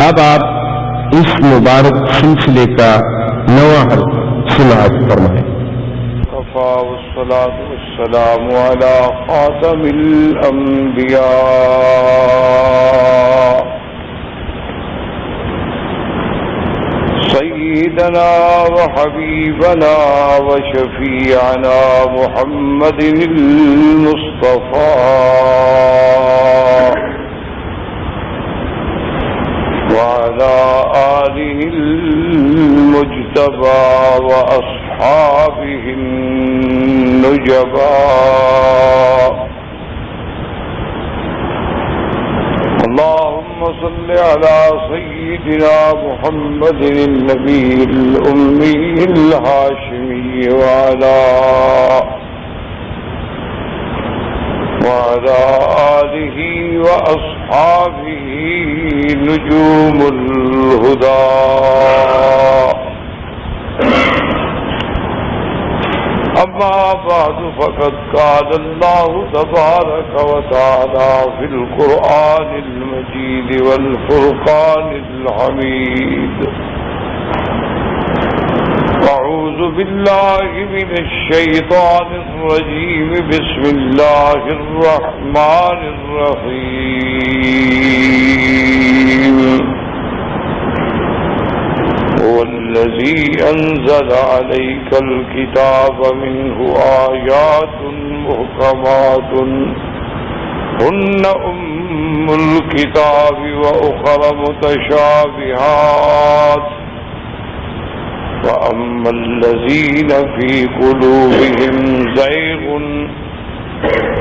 اب آپ اس مبارک سلسلے کا نواں حرف سماعت فرمائیں۔ والصلاة والسلام على خاتم الأنبياء سيدنا وحبيبنا وشفيعنا محمد المصطفى وعلى آله المجتبى وأصحابه النجبى اللهم صل على سيدنا محمد النبي الأمي الهاشمي وعلى آله وأصحابه نجوم الهدى أما بعد فقد قال الله تبارك وتعالى في القرآن المجيد والفرقان الحميد أعوذ بالله من الشيطان الرجيم بسم الله الرحمن الرحيم هو الذي أنزل عليك الكتاب منه آيات محكمات هن أم الكتاب وأخر متشابهات وأما الذين في قلوبهم زيغ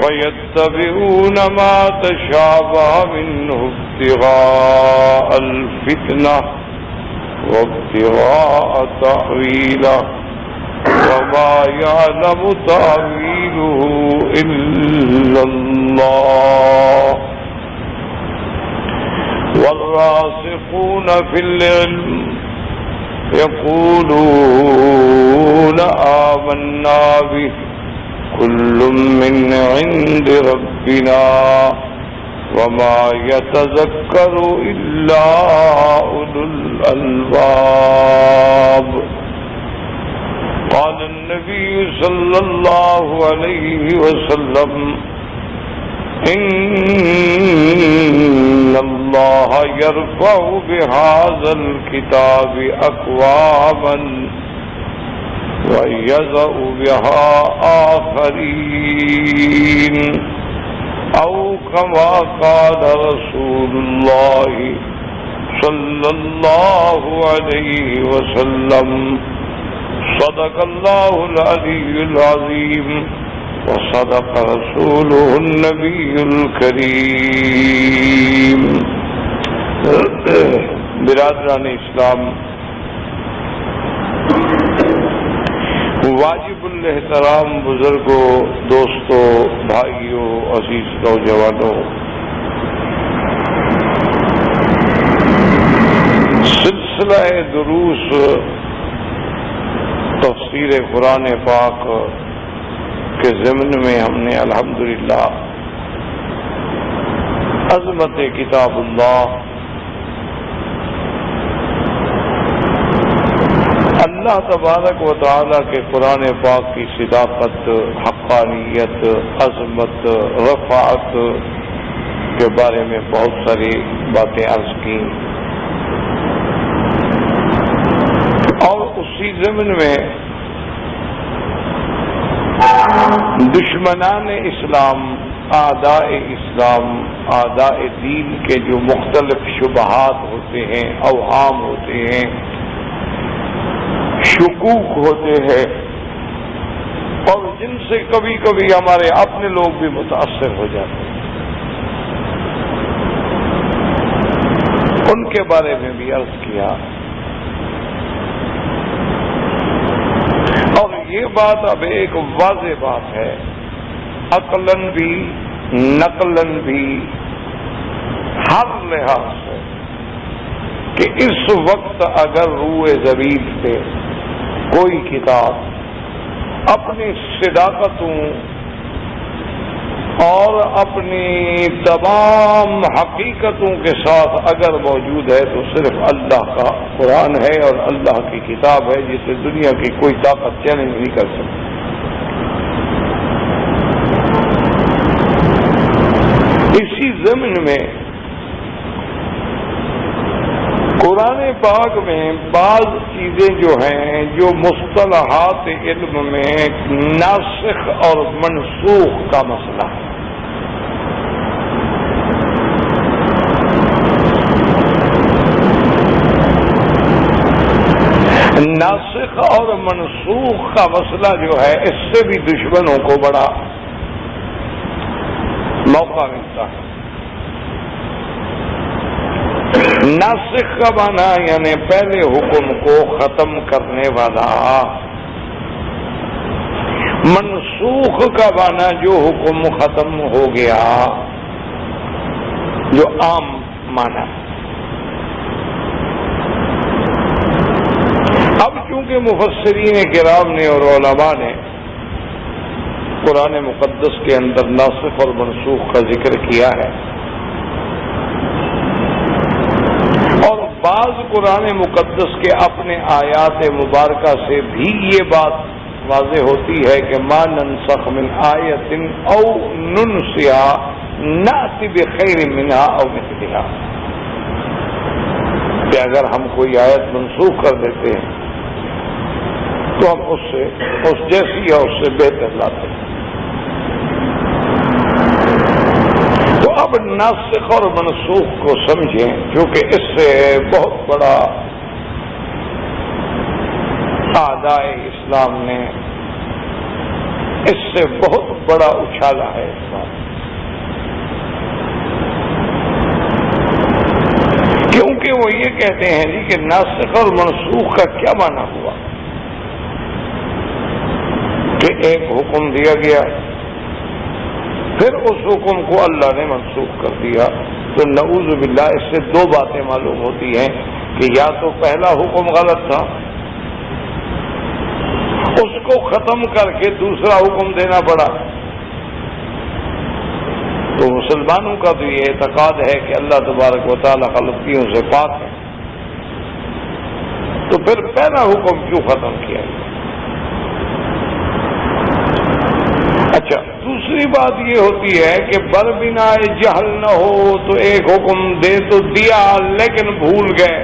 فيتبعون ما تشابه منه ابتغاء الفتنة وابتغاء تأويله وما يعلم تأويله إلا الله والراسخون في العلم يقولون آمنا به كل من عند ربنا وما يتذكر إلا أولو الألباب قال النبي صلى الله عليه وسلم إن الله يرفع بهذا الكتاب أقواما ويضع بها آخرين أو كما قال رسول الله صلى الله عليه وسلم صدق الله العلي العظيم وصدق رسوله النبي الكريم برادران اسلام، واجب الاحترام بزرگوں، دوستوں، بھائیوں، عزیز نوجوانوں، سلسلہ دروس تفسیر قرآن پاک کے ضمن میں ہم نے الحمدللہ عظمت کتاب اللہ، اللہ تبارک و تعالی کے قرآن پاک کی صداقت، حقانیت، عظمت، رفعت کے بارے میں بہت ساری باتیں عرض کی، اور اسی ضمن میں دشمنان اسلام، اعداء اسلام، اعداء دین کے جو مختلف شبہات ہوتے ہیں، اوہام ہوتے ہیں، شکوک ہوتے ہیں، اور جن سے کبھی کبھی ہمارے اپنے لوگ بھی متاثر ہو جاتے ہیں، ان کے بارے میں بھی عرض کیا۔ اور یہ بات اب ایک واضح بات ہے، عقلاً بھی نقلاً بھی ہر لحاظ سے، کہ اس وقت اگر روئے زمین پہ کوئی کتاب اپنی صداقتوں اور اپنی تمام حقیقتوں کے ساتھ اگر موجود ہے تو صرف اللہ کا قرآن ہے اور اللہ کی کتاب ہے جسے دنیا کی کوئی طاقت چیلنج نہیں کر سکتی۔ اسی ضمن میں قرآن پاک میں بعض چیزیں جو ہیں جو مصطلحات علم میں ناسخ اور منسوخ کا مسئلہ ہے، ناسخ اور منسوخ کا مسئلہ جو ہے اس سے بھی دشمنوں کو بڑا موقع ملتا ہے۔ ناسخ کا معنی یعنی پہلے حکم کو ختم کرنے والا، منسوخ کا معنی جو حکم ختم ہو گیا، جو عام معنی۔ اب چونکہ مفسرین کرام نے اور علماء نے قرآن مقدس کے اندر ناسخ اور منسوخ کا ذکر کیا ہے، اور بعض قرآن مقدس کے اپنے آیات مبارکہ سے بھی یہ بات واضح ہوتی ہے کہ ما ننسخ من آیت او ننسها نأتی بخیر منها او مثلها، کہ اگر ہم کوئی آیت منسوخ کر دیتے ہیں تو ہم اس جیسی یا اس سے بہتر لاتے ہیں۔ تو اب ناسخ اور منسوخ کو سمجھیں، کیونکہ اس سے بہت بڑا اعدائے اسلام نے اس سے بہت بڑا اچھالا ہے اس بات، کیونکہ وہ یہ کہتے ہیں جی کہ ناسخ اور منسوخ کا کیا معنی ہوا کہ ایک حکم دیا گیا پھر اس حکم کو اللہ نے منسوخ کر دیا، تو نعوذ باللہ اس سے دو باتیں معلوم ہوتی ہیں کہ یا تو پہلا حکم غلط تھا، اس کو ختم کر کے دوسرا حکم دینا پڑا۔ تو مسلمانوں کا تو یہ اعتقاد ہے کہ اللہ تبارک و تعالی غلطیوں سے پاک ہے، تو پھر پہلا حکم کیوں ختم کیا گیا؟ اچھا، دوسری بات یہ ہوتی ہے کہ بر بنا جہل نہ ہو تو ایک حکم دے تو دیا لیکن بھول گئے،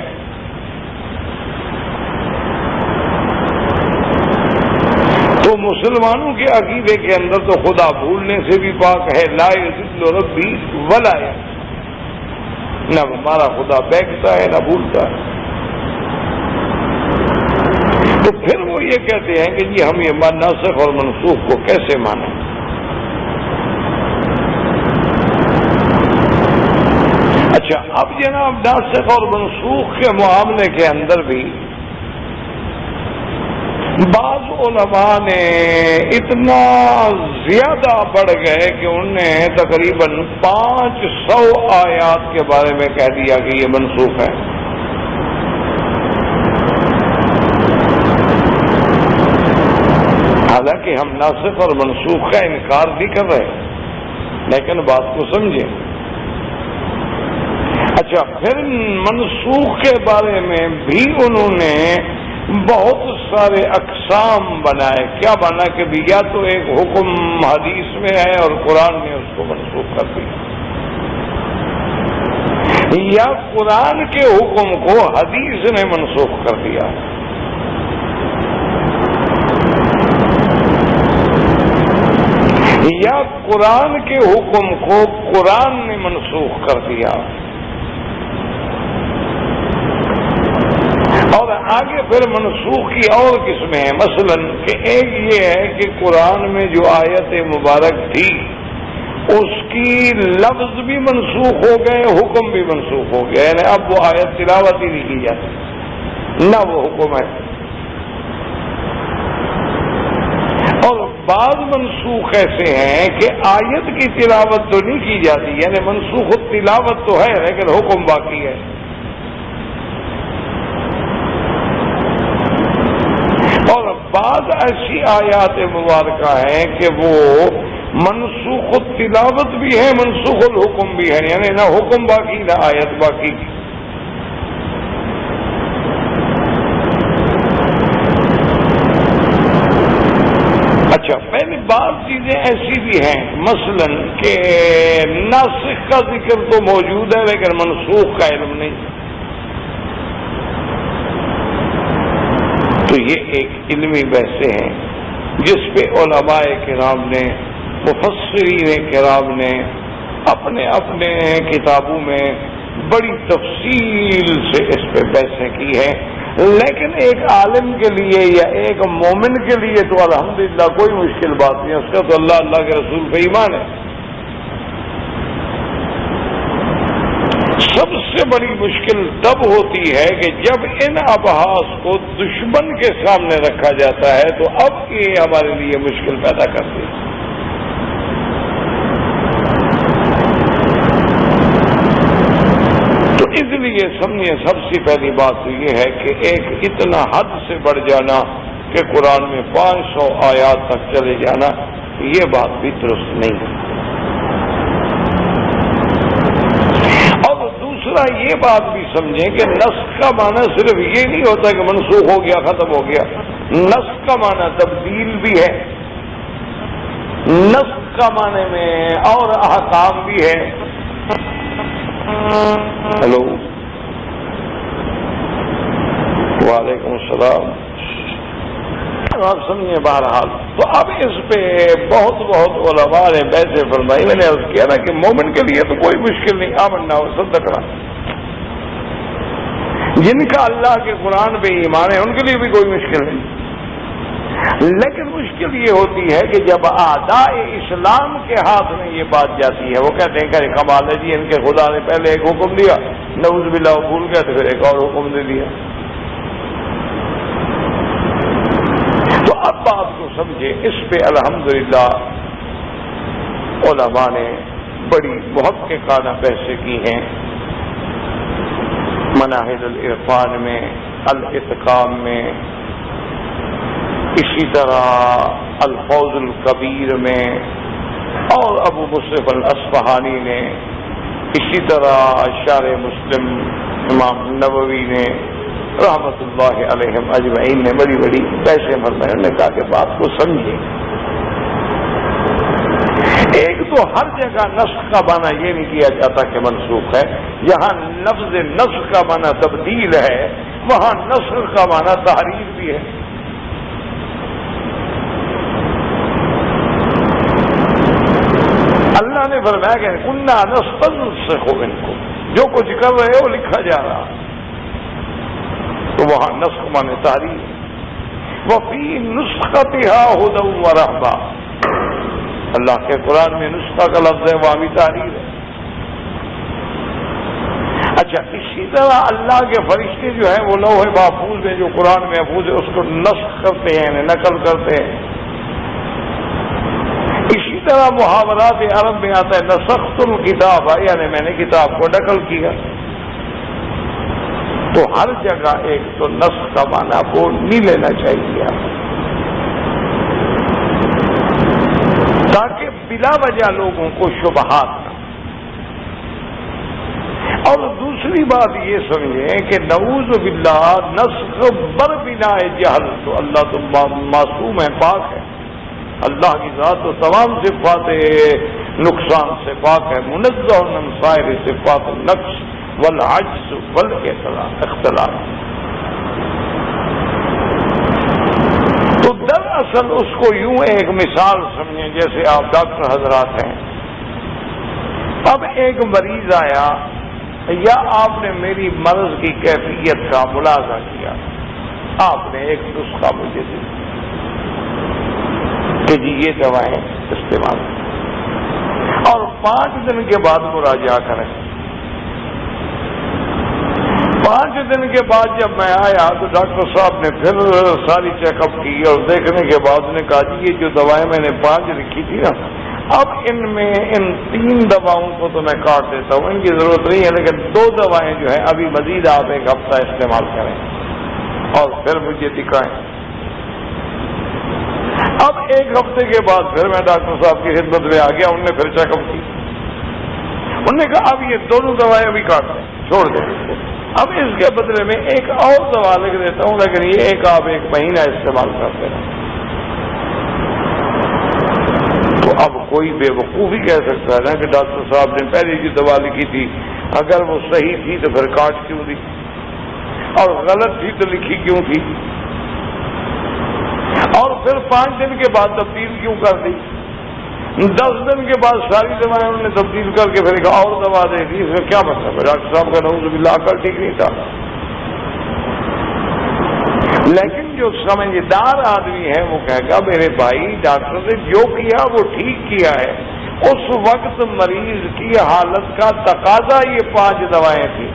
تو مسلمانوں کے عقیدے کے اندر تو خدا بھولنے سے بھی پاک ہے، لا یضل ربی ولا ینسى، نہ ہمارا خدا بہکتا ہے نہ بھولتا ہے۔ تو پھر وہ یہ کہتے ہیں کہ جی ہم یہ ناسخ اور منسوخ کو کیسے مانیں؟ اچھا، اب جناب ناسخ اور منسوخ کے معاملے کے اندر بھی بعض علماء نے اتنا زیادہ بڑھ گئے کہ انہوں نے تقریباً 500 آیات کے بارے میں کہہ دیا کہ یہ منسوخ ہے۔ حالانکہ ہم ناسخ اور منسوخ کا انکار نہیں کر رہے، لیکن بات کو سمجھیں۔ اچھا، پھر منسوخ کے بارے میں بھی انہوں نے بہت سارے اقسام بنائے۔ کیا بنا کہ بھی یا تو ایک حکم حدیث میں ہے اور قرآن نے اس کو منسوخ کر دیا، یا قرآن کے حکم کو حدیث نے منسوخ کر دیا، یا قرآن کے حکم کو قرآن نے منسوخ کر دیا۔ اور آگے پھر منسوخ کی اور قسمیں ہیں، مثلا کہ ایک یہ ہے کہ قرآن میں جو آیت مبارک تھی اس کی لفظ بھی منسوخ ہو گئے، حکم بھی منسوخ ہو گیا، یعنی اب وہ آیت تلاوت ہی نہیں کی جاتی، نہ وہ حکم ہے۔ اور بعض منسوخ ایسے ہیں کہ آیت کی تلاوت تو نہیں کی جاتی، یعنی منسوخ تلاوت تو ہے لیکن حکم باقی ہے۔ اور بعض ایسی آیات مبارکہ ہیں کہ وہ منسوخ التلاوت بھی ہے، منسوخ الحکم بھی ہے، یعنی نہ حکم باقی نہ آیت باقی. اچھا، پہلے بعض چیزیں ایسی بھی ہیں مثلا کہ ناسخ کا ذکر تو موجود ہے لیکن منسوخ کا علم نہیں. تو یہ ایک علمی بحثیں ہیں جس پہ علماء کرام نے، مفسرین کرام نے اپنے اپنے کتابوں میں بڑی تفصیل سے اس پہ بحثیں کی ہیں. لیکن ایک عالم کے لیے یا ایک مومن کے لیے تو الحمدللہ کوئی مشکل بات نہیں، اس کا تو اللہ کے رسول پہ ایمان ہے. سب سے بڑی مشکل تب ہوتی ہے کہ جب ان ابحاث کو دشمن کے سامنے رکھا جاتا ہے تو اب یہ ہمارے لیے مشکل پیدا کرتی ہے. تو اس لیے سمجھیں سب سے پہلی بات تو یہ ہے کہ ایک اتنا حد سے بڑھ جانا کہ قرآن میں 500 آیات تک چلے جانا، یہ بات بھی درست نہیں ہے. اور دوسرا یہ بات بھی سمجھیں کہ نسخ کا معنی صرف یہ نہیں ہوتا کہ منسوخ ہو گیا، ختم ہو گیا. نسخ کا معنی تبدیل بھی ہے، نسخ کا معنی میں اور احکام بھی ہے. ہلو، وعلیکم السلام. آپ سمجھیں بہرحال تو اب اس پہ بہت علماء نے بحثیں فرمائی. میں نے عرض کیا نا کہ مومن کے لیے تو کوئی مشکل نہیں، آمنا ہو صدقنا. جن کا اللہ کے قرآن پہ ایمان ہے ان کے لیے بھی کوئی مشکل نہیں. لیکن مشکل یہ ہوتی ہے کہ جب اعداء اسلام کے ہاتھ میں یہ بات جاتی ہے، وہ کہتے ہیں کہ کمال ہے جی، ان کے خدا نے پہلے ایک حکم دیا، نعوذ باللہ وہ بھول گئے تو پھر ایک اور حکم دے دیا. تو اب بات کو سمجھے، اس پہ الحمدللہ علماء نے بڑی محققانہ بحثیں کی ہیں. مناہج العرفان میں، الاتقان میں، اسی طرح الفوز الکبیر میں، اور ابو مصرف الاصفہانی نے، اسی طرح شارح مسلم امام نووی نے رحمت اللہ علیہم اجمعین نے بڑی بڑی بحثیں فرمائی. انہوں نے کہا کہ بات کو سمجھیں. ایک تو ہر جگہ نسخ کا معنی یہ نہیں کیا جاتا کہ منسوخ ہے. جہاں لفظ نسخ کا معنی تبدیل ہے وہاں نسخ کا معنی تحریف بھی ہے. اللہ نے فرمایا کہ کنا نستنسخ منکم، جو کچھ کر رہے ہو لکھا جا رہا. تو وہاں نسخ مانے تحریف. وفی نسختها ہدی ورحمہ، اللہ کے قرآن میں نسخہ کا لفظ ہے، وہاں بھی تحریر ہے. اچھا، اسی طرح اللہ کے فرشتے جو ہیں وہ لوح محفوظ میں جو قرآن محفوظ ہے اس کو نسخ کرتے ہیں، یعنی نقل کرتے ہیں. اسی طرح محاورات عرب میں آتا ہے نسخت الکتاب، یعنی میں نے کتاب کو نقل کیا. تو ہر جگہ ایک تو نسخ کا معنی کو نہیں لینا چاہیے تاکہ بلا وجہ لوگوں کو شبہات نہ. اور دوسری بات یہ سمجھیں کہ نعوذ باللہ نسخ بر بنا جہل، تو اللہ تو معصوم ہے، پاک ہے. اللہ کی ذات تو تمام صفات نقصان سے پاک ہے، منزہ عن سائر صفات النقص والعجز والاختلاف. تو دراصل اس کو یوں ایک مثال سمجھیں، جیسے آپ ڈاکٹر حضرات ہیں، اب ایک مریض آیا یا آپ نے میری مرض کی کیفیت کا ملاحظہ کیا، آپ نے ایک نسخہ مجھے دی کہ جی یہ دوائیں استعمال کریں، اور 5 دن کے بعد مراجعہ کریں. 5 دن کے بعد جب میں آیا تو ڈاکٹر صاحب نے پھر ساری چیک اپ کی اور دیکھنے کے بعد نے کہا جی یہ جو دوائیں میں نے 5 لکھی تھی نا، اب ان میں ان 3 دواؤں کو تو میں کاٹ دیتا ہوں، ان کی ضرورت نہیں ہے، لیکن 2 دوائیں جو ہیں ابھی مزید آپ 1 ہفتہ استعمال کریں اور پھر مجھے دکھائیں. اب ایک ہفتے کے بعد پھر میں ڈاکٹر صاحب کی خدمت میں آ گیا. انہوں نے پھر چیک اپ کی. انہوں نے کہا اب یہ دونوں دوائیں ابھی کاٹ دیں, چھوڑ دیں, اب اس کے بدلے میں ایک اور دوا لکھ دیتا ہوں, لیکن یہ آپ 1 مہینہ استعمال کرتے ہیں. تو اب کوئی بے وقوف ہی کہہ سکتا ہے نا کہ ڈاکٹر صاحب نے پہلے جو دوا لکھی تھی اگر وہ صحیح تھی تو پھر کاٹ کیوں دی, اور غلط تھی تو لکھی کیوں تھی, اور پھر 5 دن کے بعد تبدیل کیوں کر دی, 10 دن کے بعد ساری دوائیں انہوں نے تبدیل کر کے پھر ایک اور دوا دے دی. اس کا کیا مطلب ہے؟ ڈاکٹر صاحب کا نعوذ باللہ عقل ٹھیک نہیں تھا. لیکن جو سمجھدار آدمی ہے وہ کہے گا میرے بھائی ڈاکٹر نے جو کیا وہ ٹھیک کیا ہے, اس وقت مریض کی حالت کا تقاضا یہ 5 دوائیں تھیں.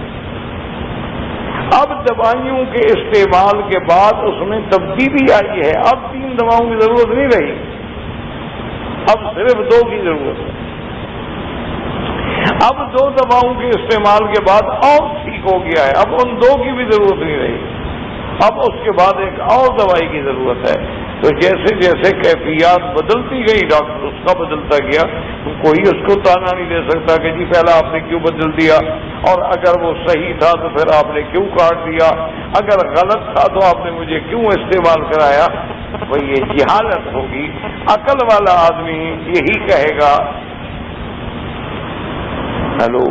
اب دوائیوں کے استعمال کے بعد اس میں تبدیلی آئی ہے, اب 3 دواؤں کی ضرورت نہیں رہی, اب صرف 2 کی ضرورت ہے. اب 2 دواؤں کے استعمال کے بعد اور ٹھیک ہو گیا ہے, اب ان 2 کی بھی ضرورت نہیں رہی, اب اس کے بعد ایک اور دوائی کی ضرورت ہے. تو جیسے جیسے کیفیات بدلتی گئی ڈاکٹر اس کا بدلتا گیا. کوئی اس کو تانا نہیں دے سکتا کہ جی پہلا آپ نے کیوں بدل دیا, اور اگر وہ صحیح تھا تو پھر آپ نے کیوں کاٹ دیا, اگر غلط تھا تو آپ نے مجھے کیوں استعمال کرایا. وہ یہ جہالت ہوگی. عقل والا آدمی یہی کہے گا. ہیلو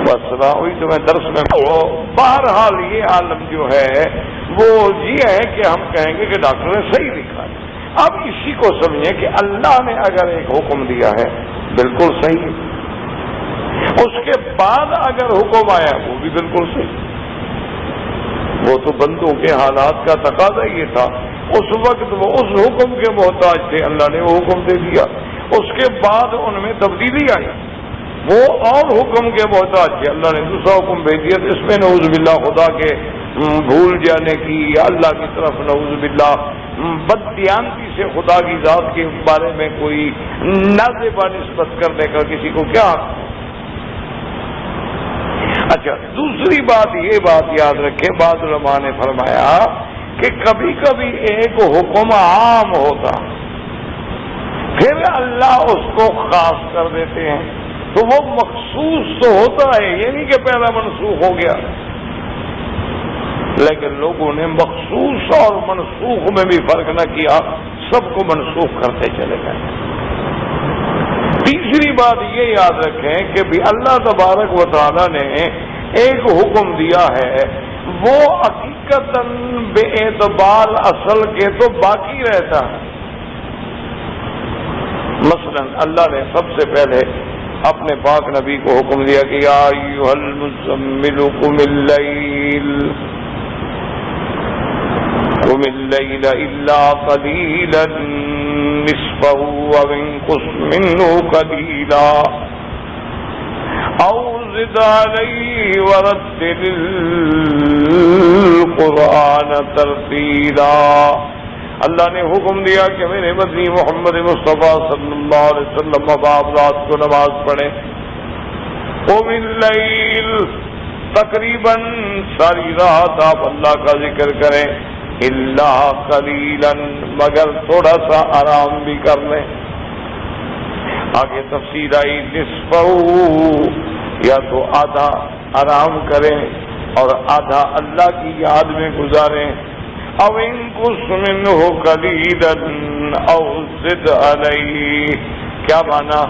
بس وہی تو میں درس میں. بہرحال یہ عالم جو ہے وہ یہ ہے کہ ہم کہیں گے کہ ڈاکٹر نے صحیح لکھا ہے. اب اسی کو سمجھیں کہ اللہ نے اگر ایک حکم دیا ہے بالکل صحیح, اس کے بعد اگر حکم آیا وہ بھی بالکل صحیح. وہ تو بندوں کے حالات کا تقاضا یہ تھا, اس وقت وہ اس حکم کے محتاج تھے, اللہ نے وہ حکم دے دیا. اس کے بعد ان میں تبدیلی آئی, وہ اور حکم کے محتاج تھے, اللہ نے دوسرا حکم بھیج دیا. اس میں نعوذ باللہ خدا کے بھول جانے کی یا اللہ کی طرف نعوذ باللہ بددیانتی سے خدا کی ذات کے بارے میں کوئی نازیبا نسبت کرنے کا کسی کو کیا حق ہے. اچھا دوسری بات یہ بات یاد رکھیں, بعض علماء نے فرمایا کہ کبھی کبھی ایک حکم عام ہوتا پھر اللہ اس کو خاص کر دیتے ہیں, تو وہ مخصوص تو ہوتا ہے, یہ نہیں کہ پہلا منسوخ ہو گیا. لیکن لوگوں نے مخصوص اور منسوخ میں بھی فرق نہ کیا, سب کو منسوخ کرتے چلے گئے. تیسری بات یہ یاد رکھیں کہ بھی اللہ تبارک و تعالی نے ایک حکم دیا ہے, وہ حقیقتاً بے اعتبار اصل کے تو باقی رہتا ہے. مثلا اللہ نے سب سے پہلے اپنے پاک نبی کو حکم دیا کہ یا ایھا المزمل قم الليل الا قليلا نصفه او انقص منه قليلا او زد عليه ورتل القرآن ترتیلا. اللہ نے حکم دیا کہ میرے مدنی محمد مصطفیٰ صلی اللہ علیہ وسلم اب آپ رات کو نماز پڑھیں. قم اللیل, تقریباً ساری رات آپ اللہ کا ذکر کریں, الا قلیلا, مگر تھوڑا سا آرام بھی کر لیں. آگے تفسیر آئی نصفہ, یا تو آدھا آرام کریں اور آدھا اللہ کی یاد میں گزاریں. او انقص منہ قلیلا او زد علیہ, کیا مانا؟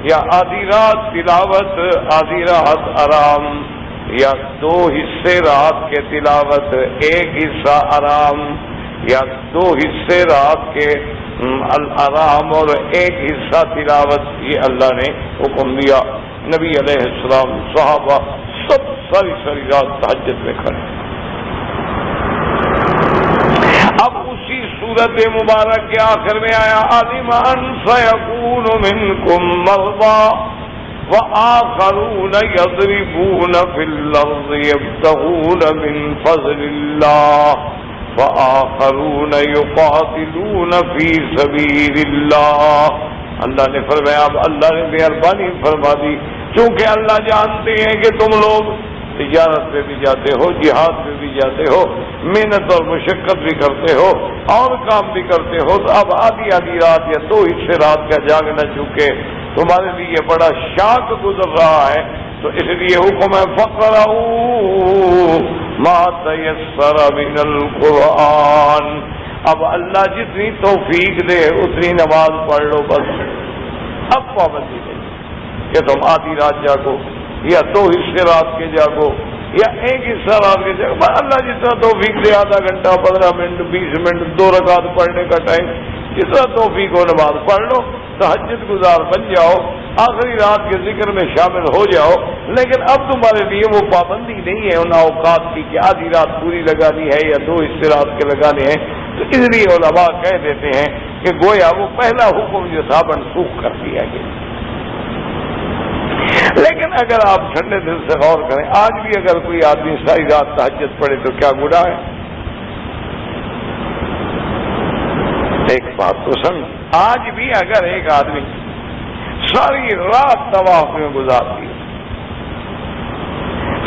یا آدھی رات تلاوت آدھی رات آرام, یا 2 حصے رات کے تلاوت 1 حصہ آرام, یا 2 حصے رات کے الآرام اور 1 حصہ تلاوت. یہ اللہ نے حکم دیا. نبی علیہ السلام صحابہ سب ساری رات تہجد میں کھڑے. اب اسی صورت مبارک کے آخر میں آیا علم ان سیکون منکم مرضی وآخرون یضربون فی الارض یبتغون من فضل اللہ وآخرون یقاتلون فی سبیل اللہ. اللہ نے فرمایا, اب اللہ نے مہربانی فرما دی, چونکہ اللہ جانتے ہیں کہ تم لوگ تجارت پہ بھی جاتے ہو، جہاد پہ بھی جاتے ہو، محنت اور مشقت بھی کرتے ہو اور کام بھی کرتے ہو، تو اب آدھی آدھی رات یا 2 حصے رات کا جاگنا چونکہ تمہارے لیے بڑا شاق گزر رہا ہے، تو اس لیے حکم ہے فقرؤوا ما تیسر من القرآن، اب اللہ جتنی توفیق دے اتنی نماز پڑھ لو بس، اب پابندی نہیں کہ تم آدھی رات جاگو یا 2 حصے رات کے جاگو یا 1 حصہ رات کے جاگو، اللہ جتنا توفیق دے، آدھا گھنٹہ 15 منٹ 20 منٹ 2 رکعت پڑھنے کا ٹائم، جتنا توفیق ہو نماز پڑھ لو، تہجد گزار بن جاؤ، آخری رات کے ذکر میں شامل ہو جاؤ، لیکن اب تمہارے لیے وہ پابندی نہیں ہے ان اوقات کی کہ آدھی رات پوری لگانی ہے یا 2 حصے رات کے لگانے ہیں، تو اس لیے علماء کہہ دیتے ہیں کہ گویا وہ پہلا حکم جو تھا منسوخ کر دیا گیا۔ لیکن اگر آپ ٹھنڈے دل سے غور کریں، آج بھی اگر کوئی آدمی ساری رات تہجد پڑھے تو کیا گناہ ہے؟ ایک بات تو سمجھ، آج بھی اگر ایک آدمی ساری رات طواف میں گزار دی،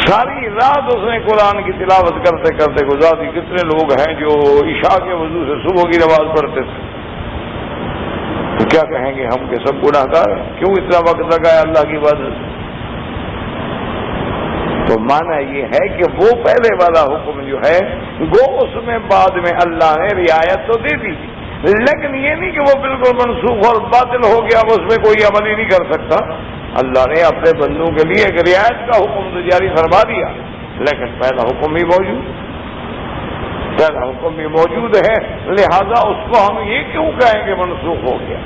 ساری رات اس نے قرآن کی تلاوت کرتے کرتے گزار دی، کتنے لوگ ہیں جو عشاء کے وضو سے صبح کی نماز پڑھتے تھے، تو کیا کہیں گے ہم کہ سب گناہ گار ہیں، کیوں اتنا وقت لگایا اللہ کی عبادت؟ تو مانا یہ ہے کہ وہ پہلے والا حکم جو ہے وہ اس میں بعد میں اللہ نے رعایت تو دے دی، لیکن یہ نہیں کہ وہ بالکل منسوخ اور باطل ہو گیا، اب اس میں کوئی عمل ہی نہیں کر سکتا۔ اللہ نے اپنے بندوں کے لیے ایک رعایت کا حکم تو جاری فرما دیا، لیکن پہلا حکم بھی موجود ہے، لہذا اس کو ہم یہ کیوں کہیں کہ منسوخ ہو گیا،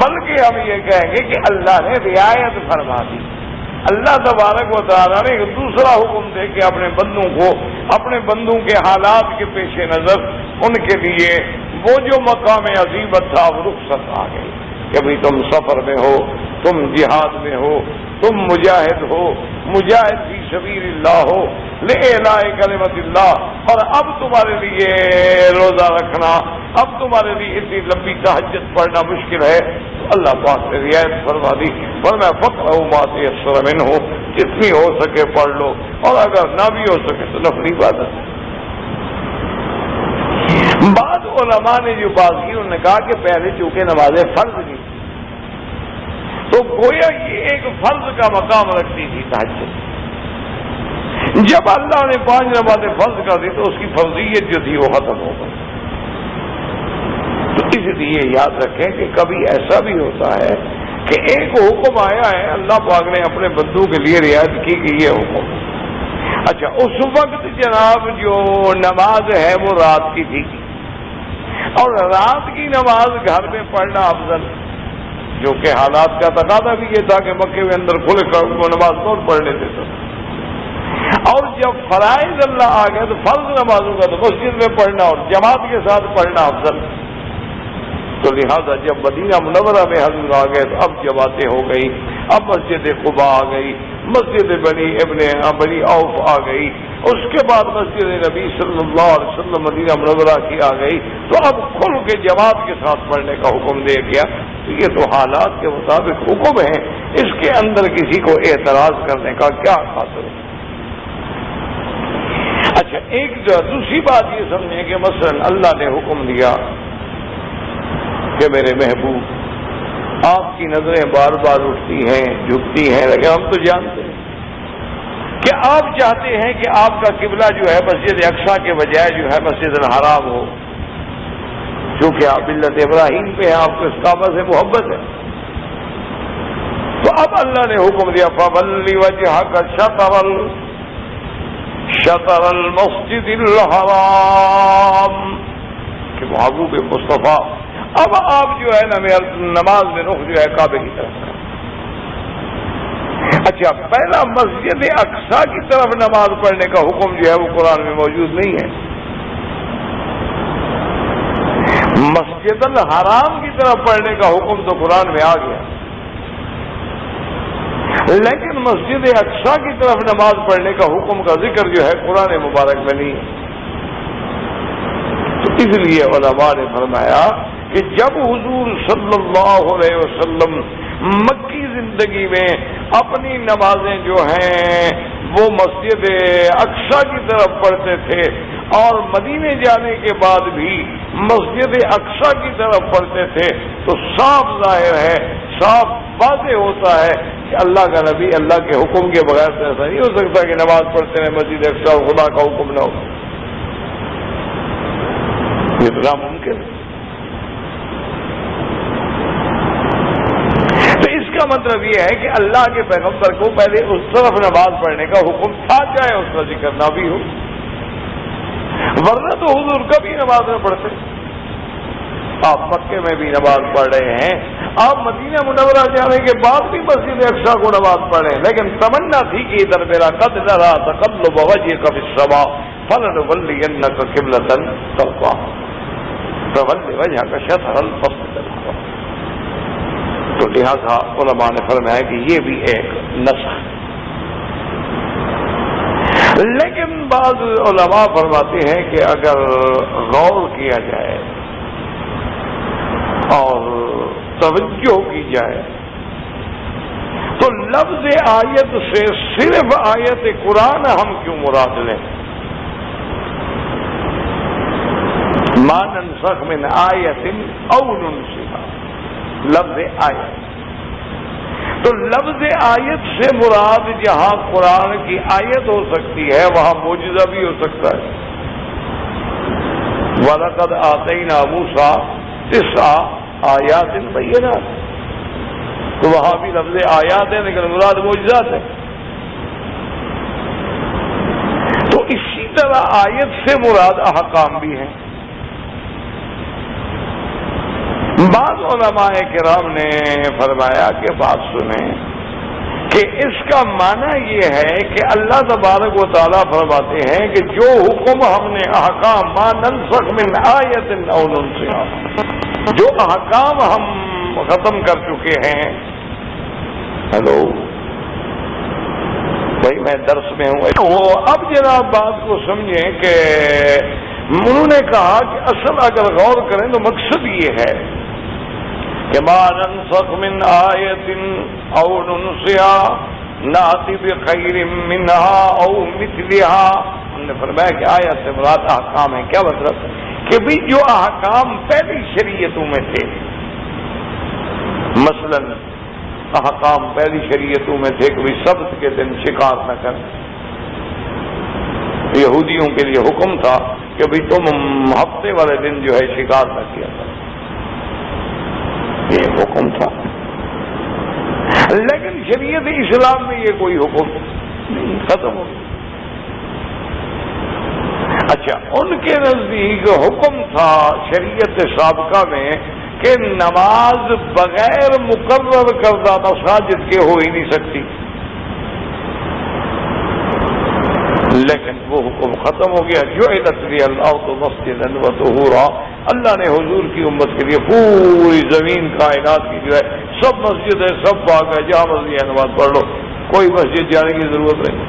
بلکہ ہم یہ کہیں گے کہ اللہ نے رعایت فرما دی۔ اللہ تبارک و تعالیٰ نے ایک دوسرا حکم دے کہ اپنے بندوں کو، اپنے بندوں کے حالات کے پیش نظر ان کے لیے وہ جو مقام عظیمت تھا وہ رخصت آ گئی کہ بھئی تم سفر میں ہو، تم جہاد میں ہو، تم مجاہد ہو، مجاہد فی سبیل اللہ ہو، لإعلاء کلمت اللہ، اور اب تمہارے لیے روزہ رکھنا، اب تمہارے لیے اتنی لمبی تہجد پڑھنا مشکل ہے، تو اللہ پاک نے رعایت فرما دی، فرمایا فقرؤوا ما تیسر منہ، جتنی ہو سکے پڑھ لو، اور اگر نہ بھی ہو سکے تو نفلی عبادت۔ بعض علماء نے جو بات کی انہوں نے کہا کہ پہلے چونکہ نمازیں فرض نہیں تو گویا یہ ایک فرض کا مقام رکھتی تھی تہجد، جب اللہ نے 5 نمازیں فرض کر دی تو اس کی فرضیت جو تھی وہ ختم ہو گئی۔ تو اس لیے یاد رکھیں کہ کبھی ایسا بھی ہوتا ہے کہ ایک حکم آیا ہے، اللہ پاک نے اپنے بندوں کے لیے رعایت کی کہ یہ حکم، اچھا اس وقت جناب جو نماز ہے وہ رات کی تھی، اور رات کی نماز گھر میں پڑھنا افضل، جو کہ حالات کا تقاضا بھی یہ تھا کہ مکے میں اندر کھلے کو نماز کون پڑھ لیتے تھے، اور جب فرائض اللہ آ گئے تو فرض نمازوں کا تو مسجد میں پڑھنا اور جماعت کے ساتھ پڑھنا افضل، تو لہذا جب مدینہ منورہ میں حضور آ گئے تو اب جماعتیں ہو گئی، اب مسجد قباء آ گئی، مسجد بنی عوف آ گئی، اس کے بعد مسجد نبی صلی اللہ علیہ وسلم مدینہ منورہ کی آ گئی، تو اب کھل کے جماعت کے ساتھ پڑھنے کا حکم دے گیا۔ تو یہ تو حالات کے مطابق حکم ہے، اس کے اندر کسی کو اعتراض کرنے کا کیا خاطر ہے؟ اچھا ایک دوسری بات یہ سمجھیں کہ مثلا اللہ نے حکم دیا کہ میرے محبوب آپ کی نظریں بار بار اٹھتی ہیں جھکتی ہیں، لیکن ہم تو جانتے ہیں کہ آپ چاہتے ہیں کہ آپ کا قبلہ جو ہے مسجد اقصی کے بجائے جو ہے مسجد الحرام ہو، کیونکہ آپ ملت ابراہیم پہ ہیں، آپ کو اس کعبہ سے محبت ہے۔ تو اب اللہ نے حکم دیا فَوَلِّ وَجْهَكَ شطر المسجد الحرام، کہ محبوب مصطفیٰ اب آپ جو ہے نماز میں رخ جو ہے کعبے کی طرف کریں۔ اچھا پہلا مسجد اقصی کی طرف نماز پڑھنے کا حکم جو ہے وہ قرآن میں موجود نہیں ہے، مسجد الحرام کی طرف پڑھنے کا حکم تو قرآن میں آ گیا، لیکن مسجد اقصی کی طرف نماز پڑھنے کا حکم کا ذکر جو ہے قرآن مبارک میں نہیں ہے۔ تو اس لیے علماء نے فرمایا کہ جب حضور صلی اللہ علیہ وسلم مکی زندگی میں اپنی نمازیں جو ہیں وہ مسجد اقصی کی طرف پڑھتے تھے، اور مدینے جانے کے بعد بھی مسجد اقصی کی طرف پڑھتے تھے، تو صاف ظاہر ہے، صاف واضح ہوتا ہے کہ اللہ کا نبی اللہ کے حکم کے بغیر تو ایسا نہیں ہو سکتا کہ نماز پڑھتے رہے مسجد اقصی اور خدا کا حکم نہ ہو، یہ ناممکن ہے۔ تو اس کا مطلب یہ ہے کہ اللہ کے پیغمبر کو پہلے اس طرف نماز پڑھنے کا حکم تھا، چاہے اس کا ذکر نہ بھی ہو، ورنہ تو حضور کبھی نماز نہ پڑھتے۔ آپ مکے میں بھی نماز پڑھ رہے ہیں، آپ مدینہ منورہ جانے کے بعد بھی مسجد اقصی کو نماز پڑھے، لیکن تمنا تھی کہ ادھر میرا قد نرا تقلب وجهك في السماء فلنولينك قبلة ترضاها فول وجهك شطر المسجد الحرام۔ تو لہذا علماء نے فرمایا کہ یہ بھی ایک نسخ، لیکن بعض علماء فرماتے ہیں کہ اگر غور کیا جائے اور توجہ کی جائے تو لفظ آیت سے صرف آیت قرآن ہم کیوں مراد لیں؟ ما ننسخ من آیت او ننسخها، لفظ آیت، تو لفظ آیت سے مراد جہاں قرآن کی آیت ہو سکتی ہے وہاں معجزہ بھی ہو سکتا ہے۔ وَلَقَدْ آتَيْنَا مُوسَىٰ 9 آیات بینات، تو وہاں بھی لفظ آیات ہے لیکن مراد معجزات ہے۔ تو اسی طرح آیت سے مراد احکام بھی ہیں۔ بعض علماء کرام نے فرمایا کہ بات سنیں کہ اس کا معنی یہ ہے کہ اللہ تبارک و تعالیٰ فرماتے ہیں کہ جو حکم ہم نے احکام ما ننسخ من آیت او ننسخها، جو احکام ہم ختم کر چکے ہیں۔ ہلو بھائی میں درس میں ہوں، اب جناب بات کو سمجھیں کہ انہوں نے کہا کہ اصل اگر غور کریں تو مقصد یہ ہے کہ ما ننسخ من آیت او ننسخها نأتی بخیر منها او مثلها، ہم نے فرمایا کہ آیت سے مراد احکام ہے۔ کیا مطلب کہ بھی جو احکام پہلی شریعتوں میں تھے، مثلا احکام پہلی شریعتوں میں تھے کہ سبت کے دن شکار نہ کریں، یہودیوں کے لیے حکم تھا کہ بھی تم ہفتے والے دن جو ہے شکار نہ کیا کرو، یہ حکم تھا، لیکن شریعت اسلام میں یہ کوئی حکم نہیں، ختم ہو گیا۔ اچھا، ان کے نزدیک حکم تھا شریعت سابقہ میں کہ نماز بغیر مقرر کردہ مساجد کے ہو ہی نہیں سکتی، لیکن وہ حکم ختم ہو گیا۔ جعلت لی الارض مسجدا وطہورا، اللہ نے حضور کی امت کے لیے پوری زمین کائنات کی جو ہے سب مسجد ہے، سب باغ ہے، جہاں مرضی ہے نماز پڑھ لو، کوئی مسجد جانے کی ضرورت نہیں۔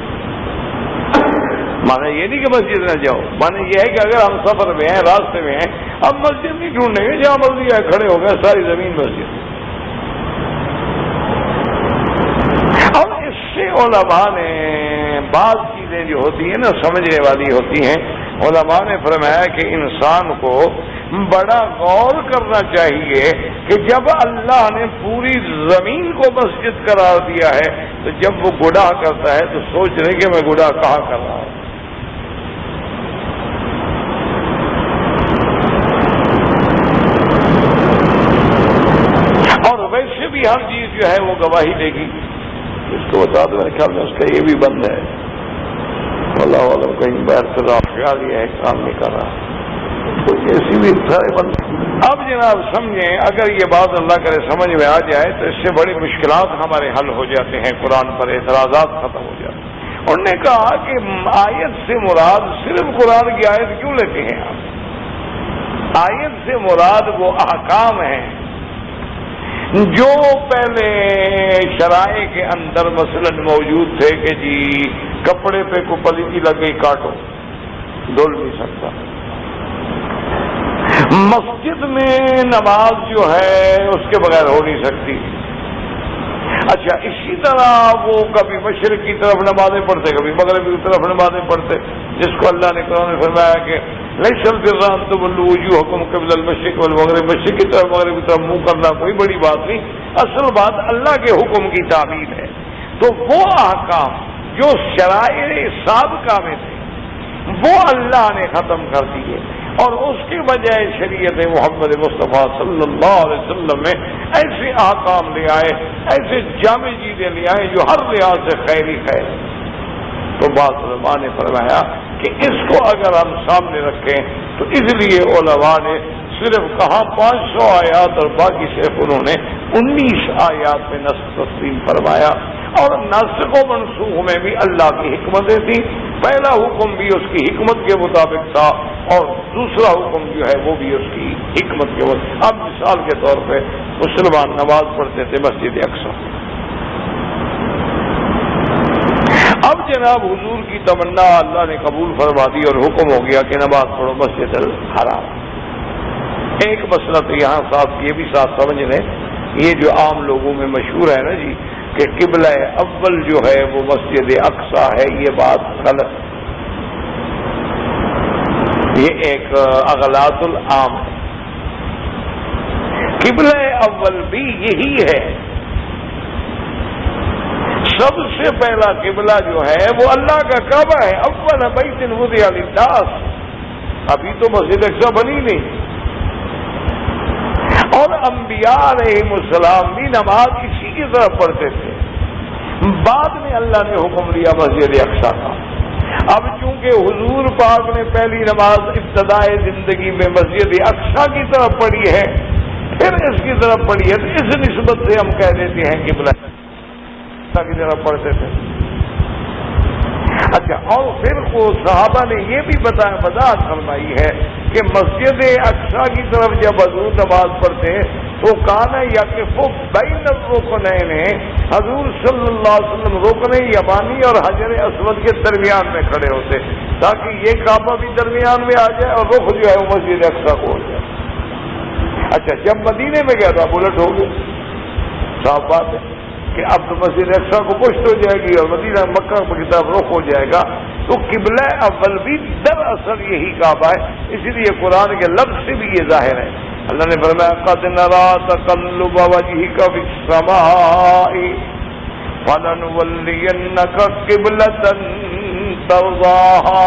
مانا یہ نہیں کہ مسجد نہ جاؤ، مانا یہ ہے کہ اگر ہم سفر میں ہیں، راستے میں ہیں، اب مسجد نہیں ڈھونڈیں گے، جہاں مرضی ہے کھڑے ہو گئے، ساری زمین مسجد۔ اور اس سے علماء نے بعض چیزیں جو ہوتی ہیں نا سمجھنے والی ہوتی ہیں، علماء نے فرمایا کہ انسان کو بڑا غور کرنا چاہیے کہ جب اللہ نے پوری زمین کو مسجد قرار دیا ہے تو جب وہ گناہ کرتا ہے تو سوچ رہے کہ میں گناہ کہاں کر رہا ہوں۔ اور ویسے بھی ہر چیز جو ہے وہ گواہی دے گی، اس کو بتا دو، میرے خیال میں اس کا یہ بھی بند ہے، اللہ عالم کہیں باہر سے خیال یہ ہے کام نہیں کر رہا، تو ایسی بھی سارے بند۔ اب جناب سمجھیں، اگر یہ بات اللہ کرے سمجھ میں آ جائے تو اس سے بڑی مشکلات ہمارے حل ہو جاتے ہیں، قرآن پر اعتراضات ختم ہو جاتے ہیں۔ انہوں نے کہا کہ آیت سے مراد صرف قرآن کی آیت کیوں لیتے ہیں آپ؟ آیت سے مراد وہ احکام ہیں جو پہلے شرائع کے اندر مثلا موجود تھے کہ جی کپڑے پہ کو پلیتی لگ گئی کاٹو، دھل نہیں سکتا، مسجد میں نماز جو ہے اس کے بغیر ہو نہیں سکتی، اچھا اسی طرح وہ کبھی مشرق کی طرف نمازیں پڑھتے، کبھی مغرب کی طرف نمازیں پڑھتے، جس کو اللہ نے قرآن میں فرمایا کہ لیس البر ان تولوا وجوہکم قبل المشرق والمغرب، مشرق کی طرف مغرب کی طرف منہ کرنا کوئی بڑی بات نہیں، اصل بات اللہ کے حکم کی تعمیل ہے۔ تو وہ احکام جو شرائع سابقہ میں تھے وہ اللہ نے ختم کر دیے، اور اس کی بجائے شریعت محمد مصطفیٰ صلی اللہ علیہ وسلم میں ایسے احکام لے آئے، ایسے جامع چیزیں لے آئے جو ہر لحاظ سے خیری خیر۔ تو بعض علماء نے فرمایا کہ اس کو اگر ہم سامنے رکھیں تو اس لیے علماء نے صرف کہا 500 آیات اور باقی صرف انہوں نے 19 آیات میں نسخ تسلیم فرمایا، اور نسخ و منسوخ میں بھی اللہ کی حکمتیں تھیں۔ پہلا حکم بھی اس کی حکمت کے مطابق تھا اور دوسرا حکم جو ہے وہ بھی اس کی حکمت کے مطابق۔ اب مثال کے طور پہ مسلمان نماز پڑھتے تھے مسجد اقصی، اب جناب حضور کی تمنا اللہ نے قبول فرما دی اور حکم ہو گیا کہ نماز پڑھو مسجد الحرام۔ ایک مسئلہ تو یہاں ساتھ یہ بھی ساتھ سمجھ لیں، یہ جو عام لوگوں میں مشہور ہے نا جی کہ قبلہ اول جو ہے وہ مسجد اقصی ہے، یہ بات غلط، یہ ایک اغلاط العام ہے۔ قبلہ اول بھی یہی ہے، سب سے پہلا قبلہ جو ہے وہ اللہ کا کعبہ ہے، اول بیت وضع للناس، ابھی تو مسجد اقصی بنی نہیں، اور انبیاء علیہم السلام بھی نماز اسی کی طرف پڑھتے تھے، بعد میں اللہ نے حکم دیا مسجد اقصی کا۔ اب چونکہ حضور پاک نے پہلی نماز ابتدائے زندگی میں مسجد اقصی کی طرف پڑھی ہے، پھر اس کی طرف پڑھی ہے، تو اس نسبت سے ہم کہہ دیتے ہیں قبلہ کی طرف پڑھتے تھے۔ اچھا، اور پھر وہ صحابہ نے یہ بھی وضاحت فرمائی ہے کہ مسجد اقصی کی طرف جب حضور نماز پڑھتے تو کانا یقف بین الرکنین، حضور صلی اللہ علیہ وسلم رکن یمانی اور حجر اسود کے درمیان میں کھڑے ہوتے تاکہ یہ کعبہ بھی درمیان میں آ جائے اور رخ جو ہے وہ مسجد اقصی کو ہو جائے۔ اچھا، جب مدینے میں گیا تھا الٹ ہو گیا، صاف بات ہے کہ اب تو مسجد اقصی کو پشت ہو جائے گی اور مدینہ مکہ کی طرف رخ ہو جائے گا، تو قبلہ اول بھی دراصل یہی کعبہ ہے، اسی لیے قرآن کے لفظ سے بھی یہ ظاہر ہے۔ اللہ نے فرمایا قد نرى تقلب وجهك في السماء فلنولينك قبلة ترضاها،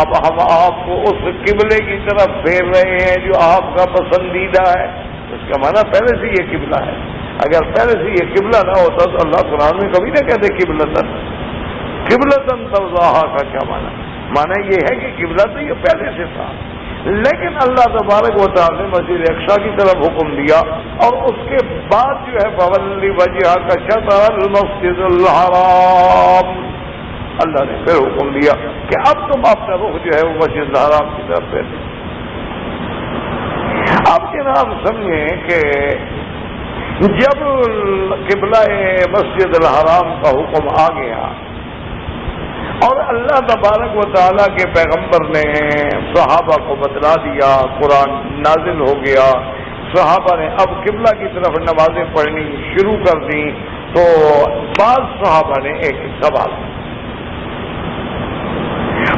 اب ہم آپ کو اس قبلے کی طرف پھیر رہے ہیں جو آپ کا پسندیدہ ہے۔ اس کا معنی پہلے سے یہ قبلہ ہے، اگر پہلے سے یہ قبلہ نہ ہوتا تو اللہ قرآن میں کبھی نہ کہتے قبلتن۔ قبلتن ترضاها کا کیا معنی؟ معنی یہ ہے کہ قبلہ تو یہ پہلے سے تھا، لیکن اللہ تبارک و تعالی نے مسجد اقصی کی طرف حکم دیا، اور اس کے بعد جو ہے فولی وجهك شطر المسجد الحرام، اللہ نے پھر حکم دیا کہ اب تم اپنا رخ جو ہے وہ مسجد الحرام کی طرف پھیر۔ اب جناب سمجھیں کہ جب قبلہ مسجد الحرام کا حکم آ گیا اور اللہ تبارک و تعالیٰ کے پیغمبر نے صحابہ کو بتلا دیا، قرآن نازل ہو گیا، صحابہ نے اب قبلہ کی طرف نمازیں پڑھنی شروع کر دیں، تو بعض صحابہ نے ایک سوال،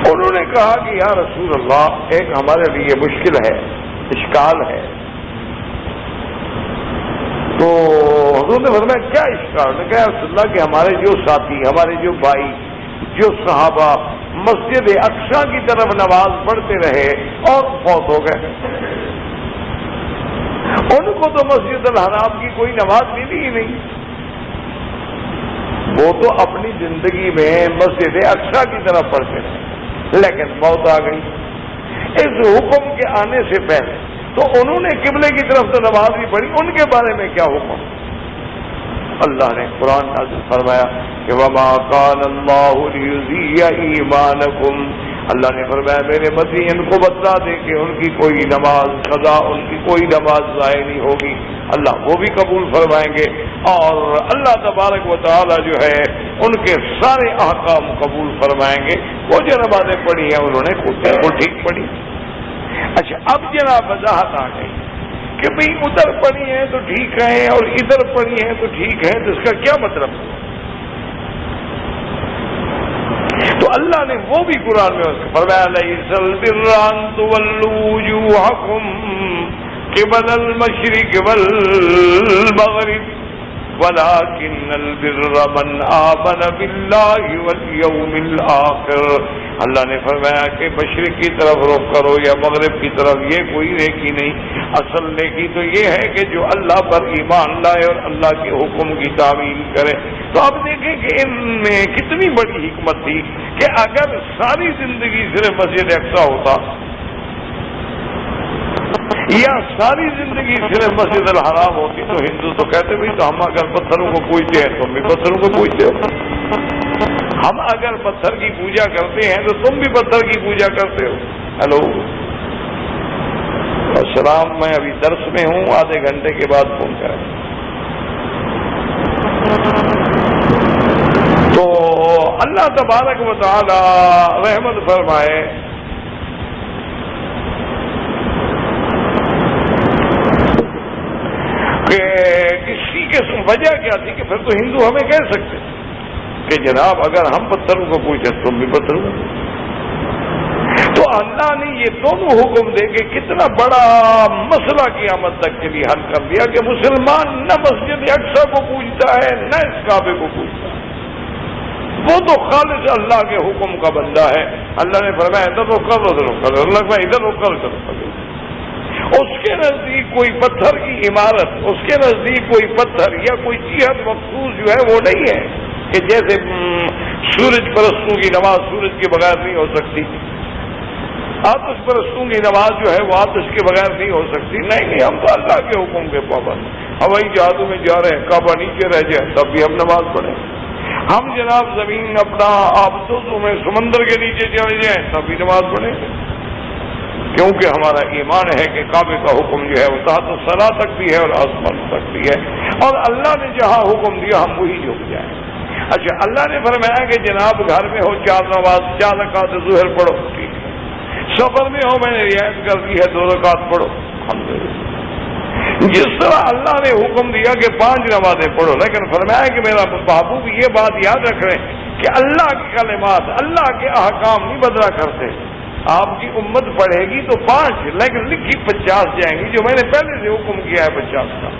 انہوں نے کہا کہ یا رسول اللہ ایک ہمارے لیے مشکل ہے، اشکال ہے۔ تو حضور نے فرمایا کیا اشکال؟ نے کہا رسول اللہ کہ ہمارے جو ساتھی، ہمارے جو بھائی، جو صحابہ مسجد اقصی کی طرف نماز پڑھتے رہے اور فوت ہو گئے، ان کو تو مسجد الحرام کی کوئی نماز ملی ہی نہیں، وہ تو اپنی زندگی میں مسجد اقصی کی طرف پڑھتے رہے، لیکن موت آ گئی۔ اس حکم کے آنے سے پہلے تو انہوں نے قبلے کی طرف تو نماز بھی پڑھی، ان کے بارے میں کیا حکم؟ اللہ نے قرآن نازل فرمایا کہ وما كان الله ليضيع ایمانکم، اللہ نے فرمایا میرے مدعی ان کو بتلا دے کہ ان کی کوئی نماز قضا، ان کی کوئی نماز ضائع نہیں ہوگی، اللہ وہ بھی قبول فرمائیں گے، اور اللہ تبارک و تعالی جو ہے ان کے سارے احکام قبول فرمائیں گے۔ وہ جو نمازیں پڑھی ہیں انہوں نے خود ٹھیک پڑھی۔ اچھا، اب جناب وضاحت آ گئی کہ بھئی ادھر پڑھی ہیں تو ٹھیک ہے اور ادھر پڑھی ہیں تو ٹھیک ہے، تو اس کا کیا مطلب؟ تو اللہ نے وہ بھی قرآن میں فرمایا لیس البر ان تولوا وجوہکم قبل المشرق والمغرب ولكن البر من آمن باللہ والیوم الآخر۔ اللہ نے فرمایا کہ مشرق کی طرف رخ کرو یا مغرب کی طرف، یہ کوئی نیکی نہیں، اصل نیکی تو یہ ہے کہ جو اللہ پر ایمان لائے اور اللہ کے حکم کی تعمیل کرے۔ تو آپ دیکھیں کہ ان میں کتنی بڑی حکمت تھی کہ اگر ساری زندگی صرف مسجد اقصی ہوتا یا ساری زندگی صرف مسجد الحرام ہوتی تو ہندو تو کہتے بھی تو ہم اگر پتھروں کو پوجتے ہیں تم بھی پتھروں کو پوجتے ہو، ہم اگر پتھر کی پوجا کرتے ہیں تو تم بھی پتھر کی پوجا کرتے ہو۔ ہیلو السلام، میں ابھی درس میں ہوں، آدھے گھنٹے کے بعد فون کریں۔ تو اللہ تبارک و تعالی رحمت فرمائے کہ کسی کے وجہ کیا تھی کہ پھر تو ہندو ہمیں کہہ سکتے کہ جناب اگر ہم پتھروں کو پوچھیں تم بھی پتھروں کو۔ تو اللہ نے یہ دونوں حکم دے کے کتنا بڑا مسئلہ قیامت تک کے لیے حل کر دیا کہ مسلمان نہ مسجد اقصی کو پوجتا ہے نہ اس کعبے کو پوجتا ہے، وہ تو خالص اللہ کے حکم کا بندہ ہے۔ اللہ نے فرمایا ادھر رخ کر ادھر رخ کر، اللہ میں ادھر رخ کر۔ اس کے نزدیک کوئی پتھر کی عمارت، اس کے نزدیک کوئی پتھر یا کوئی جہت مخصوص جو ہے وہ نہیں ہے کہ جیسے سورج پرستوں کی نماز سورج کے بغیر نہیں ہو سکتی، آتش پرستوں کی نماز جو ہے وہ آتش کے بغیر نہیں ہو سکتی۔ نہیں، ہم تو اللہ کے حکم کے پابند۔ ہوائی جہازوں میں جا رہے ہیں، کعبہ نیچے رہ جائے تب بھی ہم نماز پڑھیں، ہم جناب زمین اپنا آبدوزوں میں سمندر کے نیچے چلے جائیں تب بھی نماز پڑھیں، کیونکہ ہمارا ایمان ہے کہ کعبے کا حکم جو ہے وہ تحت الصلاۃ تک بھی ہے اور آسمان تک بھی ہے، اور اللہ نے جہاں حکم دیا ہم وہی جھک جائیں۔ اچھا، اللہ نے فرمایا کہ جناب گھر میں ہو 4 نماز 4 رکعت ظہر پڑھو، ٹھیک ہے، سفر میں ہو میں نے رعایت کر دی ہے 2 رکعت پڑھو، الحمدللہ۔ جس طرح اللہ نے حکم دیا کہ 5 نمازیں پڑھو، لیکن فرمایا کہ میرا محبوب یہ بات یاد رکھ رہے کہ اللہ کے کلمات، اللہ کے احکام نہیں بدلا کرتے۔ آپ کی امت پڑھے گی تو 5، لیکن لکھی 50 جائیں گی، جو میں نے پہلے سے حکم کیا ہے 50 کا،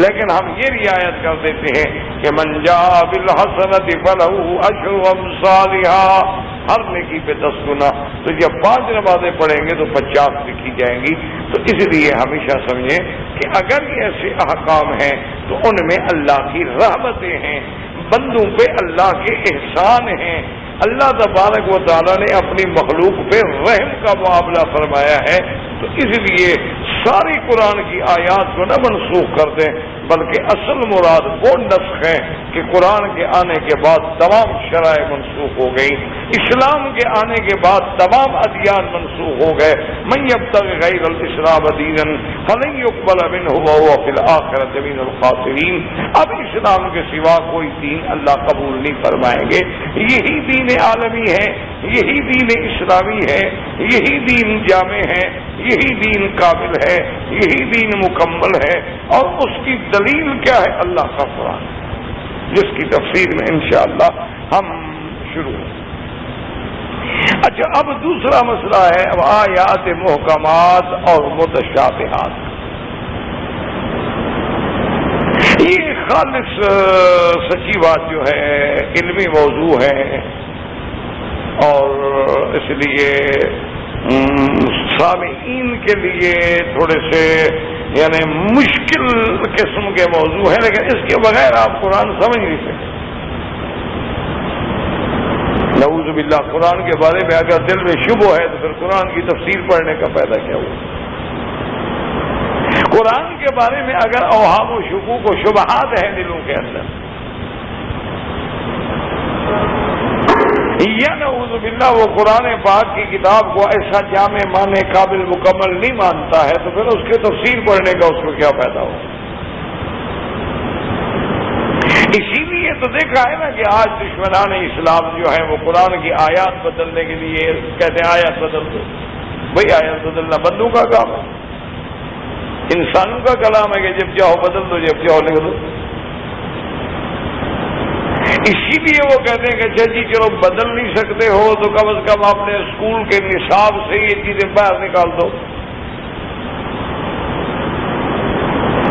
لیکن ہم یہ رعایت کر دیتے ہیں کہ من جاء بالحسنۃ فلہ عشر امثالھا، ہر نیکی پہ 10 گنا۔ تو جب 5 نمازیں پڑھیں گے تو 50 لکھی جائیں گی۔ تو اس لیے ہمیشہ سمجھیں کہ اگر یہ ایسے احکام ہیں تو ان میں اللہ کی رحمتیں ہیں، بندوں پہ اللہ کے احسان ہیں، اللہ تبارک و تعالیٰ نے اپنی مخلوق پہ رحم کا معاملہ فرمایا ہے۔ تو اس لیے ساری قرآن کی آیات کو نہ منسوخ کر دیں، بلکہ اصل مراد وہ نسخ ہے کہ قرآن کے آنے کے بعد تمام شرائع منسوخ ہو گئی، اسلام کے آنے کے بعد تمام ادیان منسوخ ہو گئے۔ من یبتغی غیر الاسلام دینا فلن یقبل منہ وہو فی الآخرۃ من الخاسرین۔ اب اسلام کے سوا کوئی دین اللہ قبول نہیں فرمائیں گے۔ یہی دین عالمی ہے، یہی دین اسلامی ہے، یہی دین جامع ہے، یہی دین کامل ہے، یہی دین مکمل ہے۔ اور اس کی دلیل کیا ہے؟ اللہ کا قرآن، جس کی تفسیر میں انشاءاللہ ہم شروع ہیں۔ اچھا، اب دوسرا مسئلہ ہے اب آیات محکمات اور متشابہات۔ یہ خالص سچی بات جو ہے علمی موضوع ہے، اور اس لیے سامعین کے لیے تھوڑے سے یعنی مشکل قسم کے موضوع ہیں، لیکن اس کے بغیر آپ قرآن سمجھ نہیں سکتے۔ نعوذ باللہ، قرآن کے بارے میں اگر دل میں شبہ ہے تو پھر قرآن کی تفسیر پڑھنے کا فائدہ کیا ہوا؟ قرآن کے بارے میں اگر اوہام و شکوک و شبہات ہیں دلوں کے اندر، یا نعوذ باللہ وہ قرآن پاک کی کتاب کو ایسا جامع معنی قابل مکمل نہیں مانتا ہے، تو پھر اس کی تفسیر پڑھنے کا اس کو کیا فائدہ ہو؟ اسی لیے تو دیکھا ہے نا کہ آج دشمنان اسلام جو ہیں وہ قرآن کی آیات بدلنے کے لیے کہتے ہیں آیات بدل دو۔ بھئی آیات بدلنا بندوں کا کام ہے، انسانوں کا کلام ہے کہ جب چاہو بدل دو، جب چاہو لکھ دو. اسی لیے وہ کہتے ہیں کہ اچھا جی چلو بدل نہیں سکتے ہو تو کم از کم اپنے اسکول کے نصاب سے یہ چیزیں باہر نکال دو.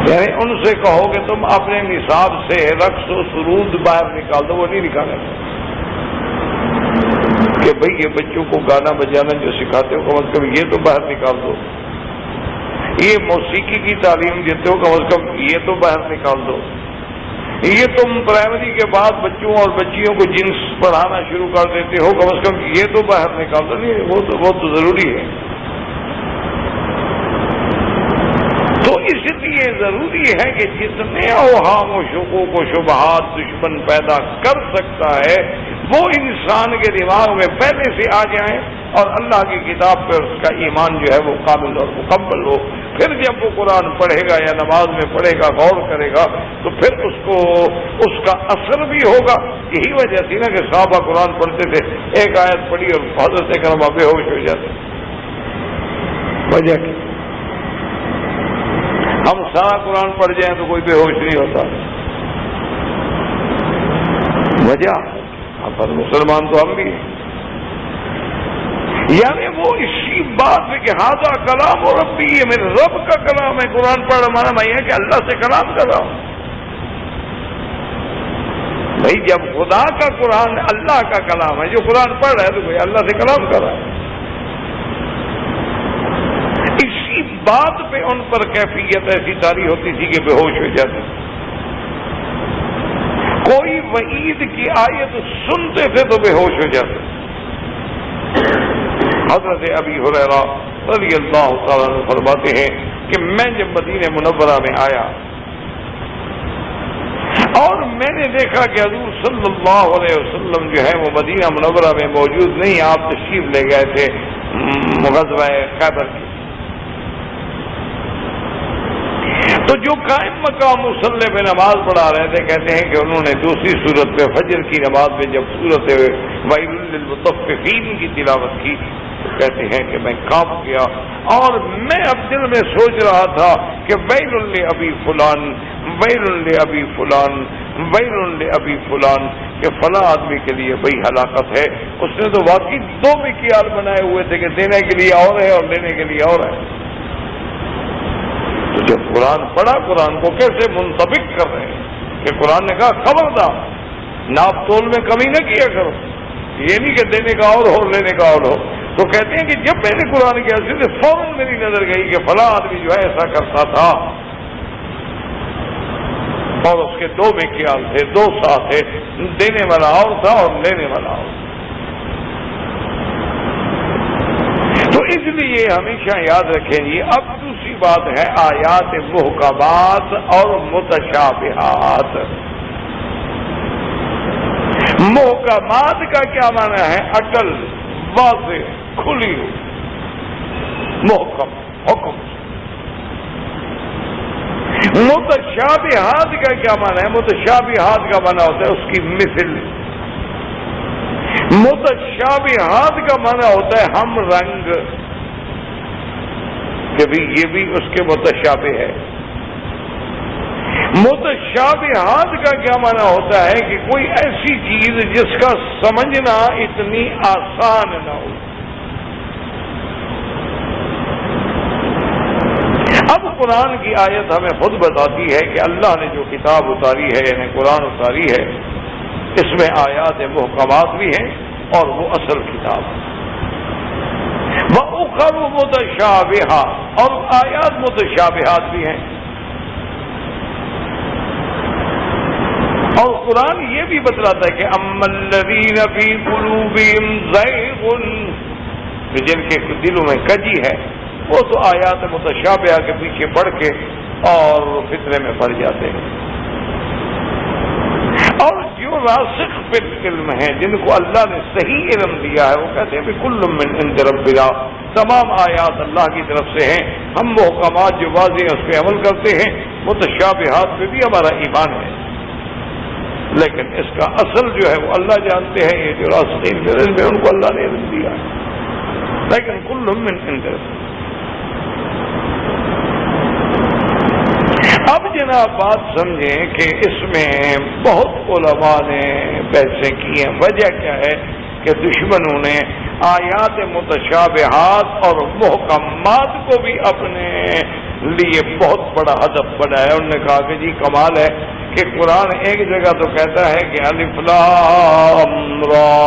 یعنی ان سے کہو کہ تم اپنے نصاب سے رقص و سرود باہر نکال دو، وہ نہیں نکالیں گے. کہ بھئی یہ بچوں کو گانا بجانا جو سکھاتے ہو کم از کم یہ تو باہر نکال دو، یہ موسیقی کی تعلیم دیتے ہو کم از کم یہ تو باہر نکال دو، یہ تم پرائمری کے بعد بچوں اور بچیوں کو جنس پڑھانا شروع کر دیتے ہو کم از کم یہ تو باہر نکال دو. نہیں، وہ تو ضروری ہے. تو اس لیے ضروری ہے کہ جتنے اوہام و شکوک و شبہات دشمن پیدا کر سکتا ہے وہ انسان کے دماغ میں پہلے سے آ جائیں اور اللہ کی کتاب پر اس کا ایمان جو ہے وہ کامل اور مکمل ہو. پھر جب وہ قرآن پڑھے گا یا نماز میں پڑھے گا، غور کرے گا، تو پھر اس کو اس کا اثر بھی ہوگا. یہی وجہ تھی نا کہ صحابہ قرآن پڑھتے تھے، ایک آیت پڑھی اور حضرت کرما بے ہوش ہو جاتے. وجہ کی ہم سارا قرآن پڑھ جائیں تو کوئی بے ہوش نہیں ہوتا. وجہ پر مسلمان تو ہم بھی ہیں. یعنی وہ اسی بات میں کہ ہاذا کلام اور ربی، یہ میرے رب کا کلام ہے. قرآن پڑھ مانا میں یہ کہ اللہ سے کلام کر رہا ہوں. بھائی جب خدا کا قرآن اللہ کا کلام ہے، جو قرآن پڑھ رہا ہے تو بھائی اللہ سے کلام کر رہا ہے. اسی بات پہ ان پر کیفیت ایسی طاری ہوتی تھی کہ بے ہوش ہو جاتے. کوئی وعید کی آیت سنتے تھے تو بے ہوش ہو جاتے. حضرت ابی ہریرہ رضی اللہ تعالیٰ عنہ فرماتے ہیں کہ میں جب مدینہ منورہ میں آیا اور میں نے دیکھا کہ حضور صلی اللہ علیہ وسلم جو ہے وہ مدینہ منورہ میں موجود نہیں، آپ تشریف لے گئے تھے غزوہ خیبر کی. تو جو قائم مقام مصلی پہ نماز پڑھا رہے تھے کہتے ہیں کہ انہوں نے دوسری صورت پہ فجر کی نماز میں جب صورت ویل للمطففین کی تلاوت کی تو کہتے ہیں کہ میں کانپ گیا اور میں اب دل میں سوچ رہا تھا کہ ویل لابی فلان، ویل لابی فلان، ویل لابی فلان، کہ فلاں آدمی کے لیے بڑی ہلاکت ہے. اس نے تو واقعی دو مکیال بنائے ہوئے تھے کہ دینے کے لیے اور ہے اور لینے کے لیے اور ہے. تو جب قرآن پڑھا، قرآن کو کیسے منطبق کر رہے ہیں کہ قرآن نے کہا خبردار ناپ تول میں کمی نہ کیا کرو. یہ نہیں کہ دینے کا اور ہو لینے کا اور ہو. تو کہتے ہیں کہ جب میں نے قرآن کی حیثیت سے فوراً میری نظر گئی کہ فلاں آدمی جو ہے ایسا کرتا تھا اور اس کے دو مکیال تھے، دو سا تھے، دینے والا اور تھا اور لینے والا اور. تو اس لیے ہمیشہ یاد رکھیں جی. اب دوسری بات ہے آیات محکمات اور متشابہات. محکمات کا کیا معنی ہے؟ عقل واضح کھلی ہو، محکم حکم. متشابہات کا کیا معنی ہے؟ متشابہات کا معنی ہوتا ہے اس کی مثل. متشابہات کا معنی ہوتا ہے ہم رنگ، کہ بھی یہ بھی اس کے متشابہ ہے. متشابہات کا کیا معنی ہوتا ہے کہ کوئی ایسی چیز جس کا سمجھنا اتنی آسان نہ ہو. اب قرآن کی آیت ہمیں خود بتاتی ہے کہ اللہ نے جو کتاب اتاری ہے یعنی قرآن اتاری ہے اس میں آیات محکمات بھی ہیں اور وہ اصل کتاب ہے. وَأُخَرُ مُتَشَابِهَاتٌ، اور آیات متشابہات بھی ہیں. اور قرآن یہ بھی بتلاتا ہے کہ أَمَّا الَّذِينَ فِي قُلُوبِهِمْ زَيْغٌ، جن کے دلوں میں کجی ہے وہ تو آیات متشابہہ کے پیچھے پڑھ کے اور فتنے میں پڑ جاتے ہیں. اور جو راسخ فی العلم ہیں، جن کو اللہ نے صحیح علم دیا ہے، وہ کہتے ہیں کہ کل من عند ربنا، تمام آیات اللہ کی طرف سے ہیں. ہم محکمات جو واضح ہیں اس پہ عمل کرتے ہیں، متشابہات پہ بھی ہمارا ایمان ہے، لیکن اس کا اصل جو ہے وہ اللہ جانتے ہیں. یہ جو راسخین فی العلم ہے ان کو اللہ نے علم دیا ہے، لیکن کل من عند ربنا. نا بات سمجھیں کہ اس میں بہت علماء نے بحثیں کی ہیں. وجہ کیا ہے کہ دشمنوں نے آیات متشابہات اور محکمات کو بھی اپنے لیے بہت بڑا ہدف بنایا. انہوں نے کہا کہ جی کمال ہے کہ قرآن ایک جگہ تو کہتا ہے کہ الف لام را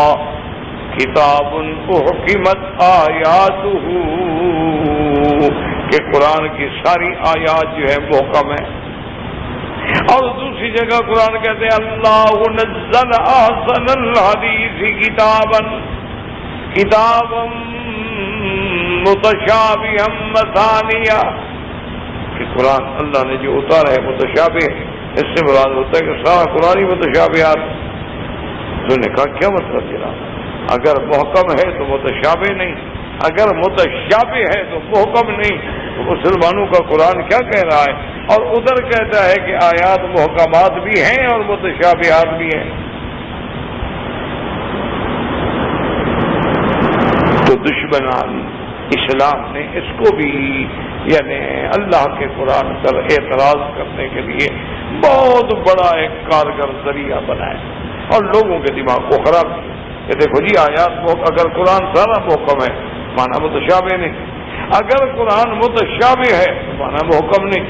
کتاب احکمت آیاتہ، کہ قرآن کی ساری آیات جو ہے محکم ہے. اور دوسری جگہ قرآن کہتے ہیں اللہ نزل احسن الحدیث کتابا متشابہا مثانیہ، کہ قرآن اللہ نے جو اتارا ہے متشابہ، اس سے مراد ہوتا ہے کہ سارا قرآن ہی متشابہات. تو نے کہا کیا مطلب جناب؟ اگر محکم ہے تو متشابہ نہیں، اگر متشابہ ہے تو محکم نہیں. تو مسلمانوں کا قرآن کیا کہہ رہا ہے؟ اور ادھر کہتا ہے کہ آیات محکمات بھی ہیں اور متشابہات بھی ہیں. تو دشمنان اسلام نے اس کو بھی یعنی اللہ کے قرآن پر اعتراض کرنے کے لیے بہت بڑا ایک کارگر ذریعہ بنایا اور لوگوں کے دماغ کو خراب کیا کہ دیکھو جی آیات اگر قرآن سارا محکم ہے مانا متشابہ نہیں، اگر قرآن متشابہ ہے تو مانا محکم نہیں.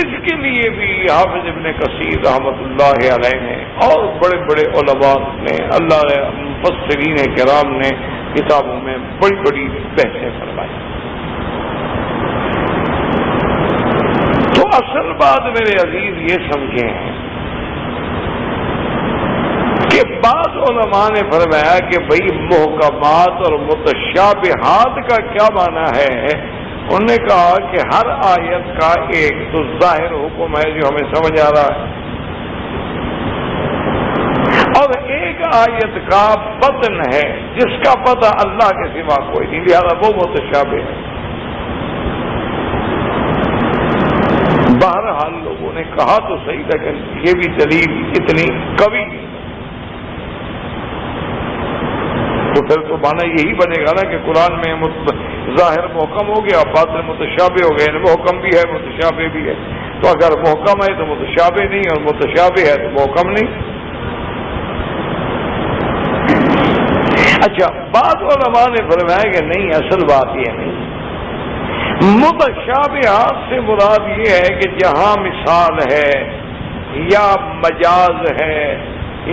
اس کے لیے بھی حافظ ابن کثیر رحمۃ اللہ علیہ نے اور بڑے بڑے علماء نے اللہ مفسرین کرام نے کتابوں میں بڑی بڑی بحثیں فرمائی. تو اصل بات میرے عزیز یہ سمجھیں کہ بعض علماء نے فرمایا کہ بھئی محکمات اور متشابہات کا کیا معنی ہے. انہوں نے کہا کہ ہر آیت کا ایک تو ظاہر حکم ہے جو ہمیں سمجھ آ رہا ہے، اور ایک آیت کا بطن ہے جس کا پتہ اللہ کے سوا کوئی نہیں، لہذا وہ متشابہ ہے. بہرحال لوگوں نے کہا تو صحیح لیکن یہ بھی دلیل اتنی قوی نہیں. تو پھر تو مانا یہی بنے گا نا کہ قرآن میں ظاہر محکم ہو گیا، باطن متشابہ ہو گیا، محکم بھی ہے متشابہ بھی ہے. تو اگر محکم ہے تو متشابہ نہیں اور متشابہ ہے تو محکم نہیں. اچھا بعض علماء نے فرمایا کہ نہیں، اصل بات یہ نہیں، متشابہات سے مراد یہ ہے کہ جہاں مثال ہے یا مجاز ہے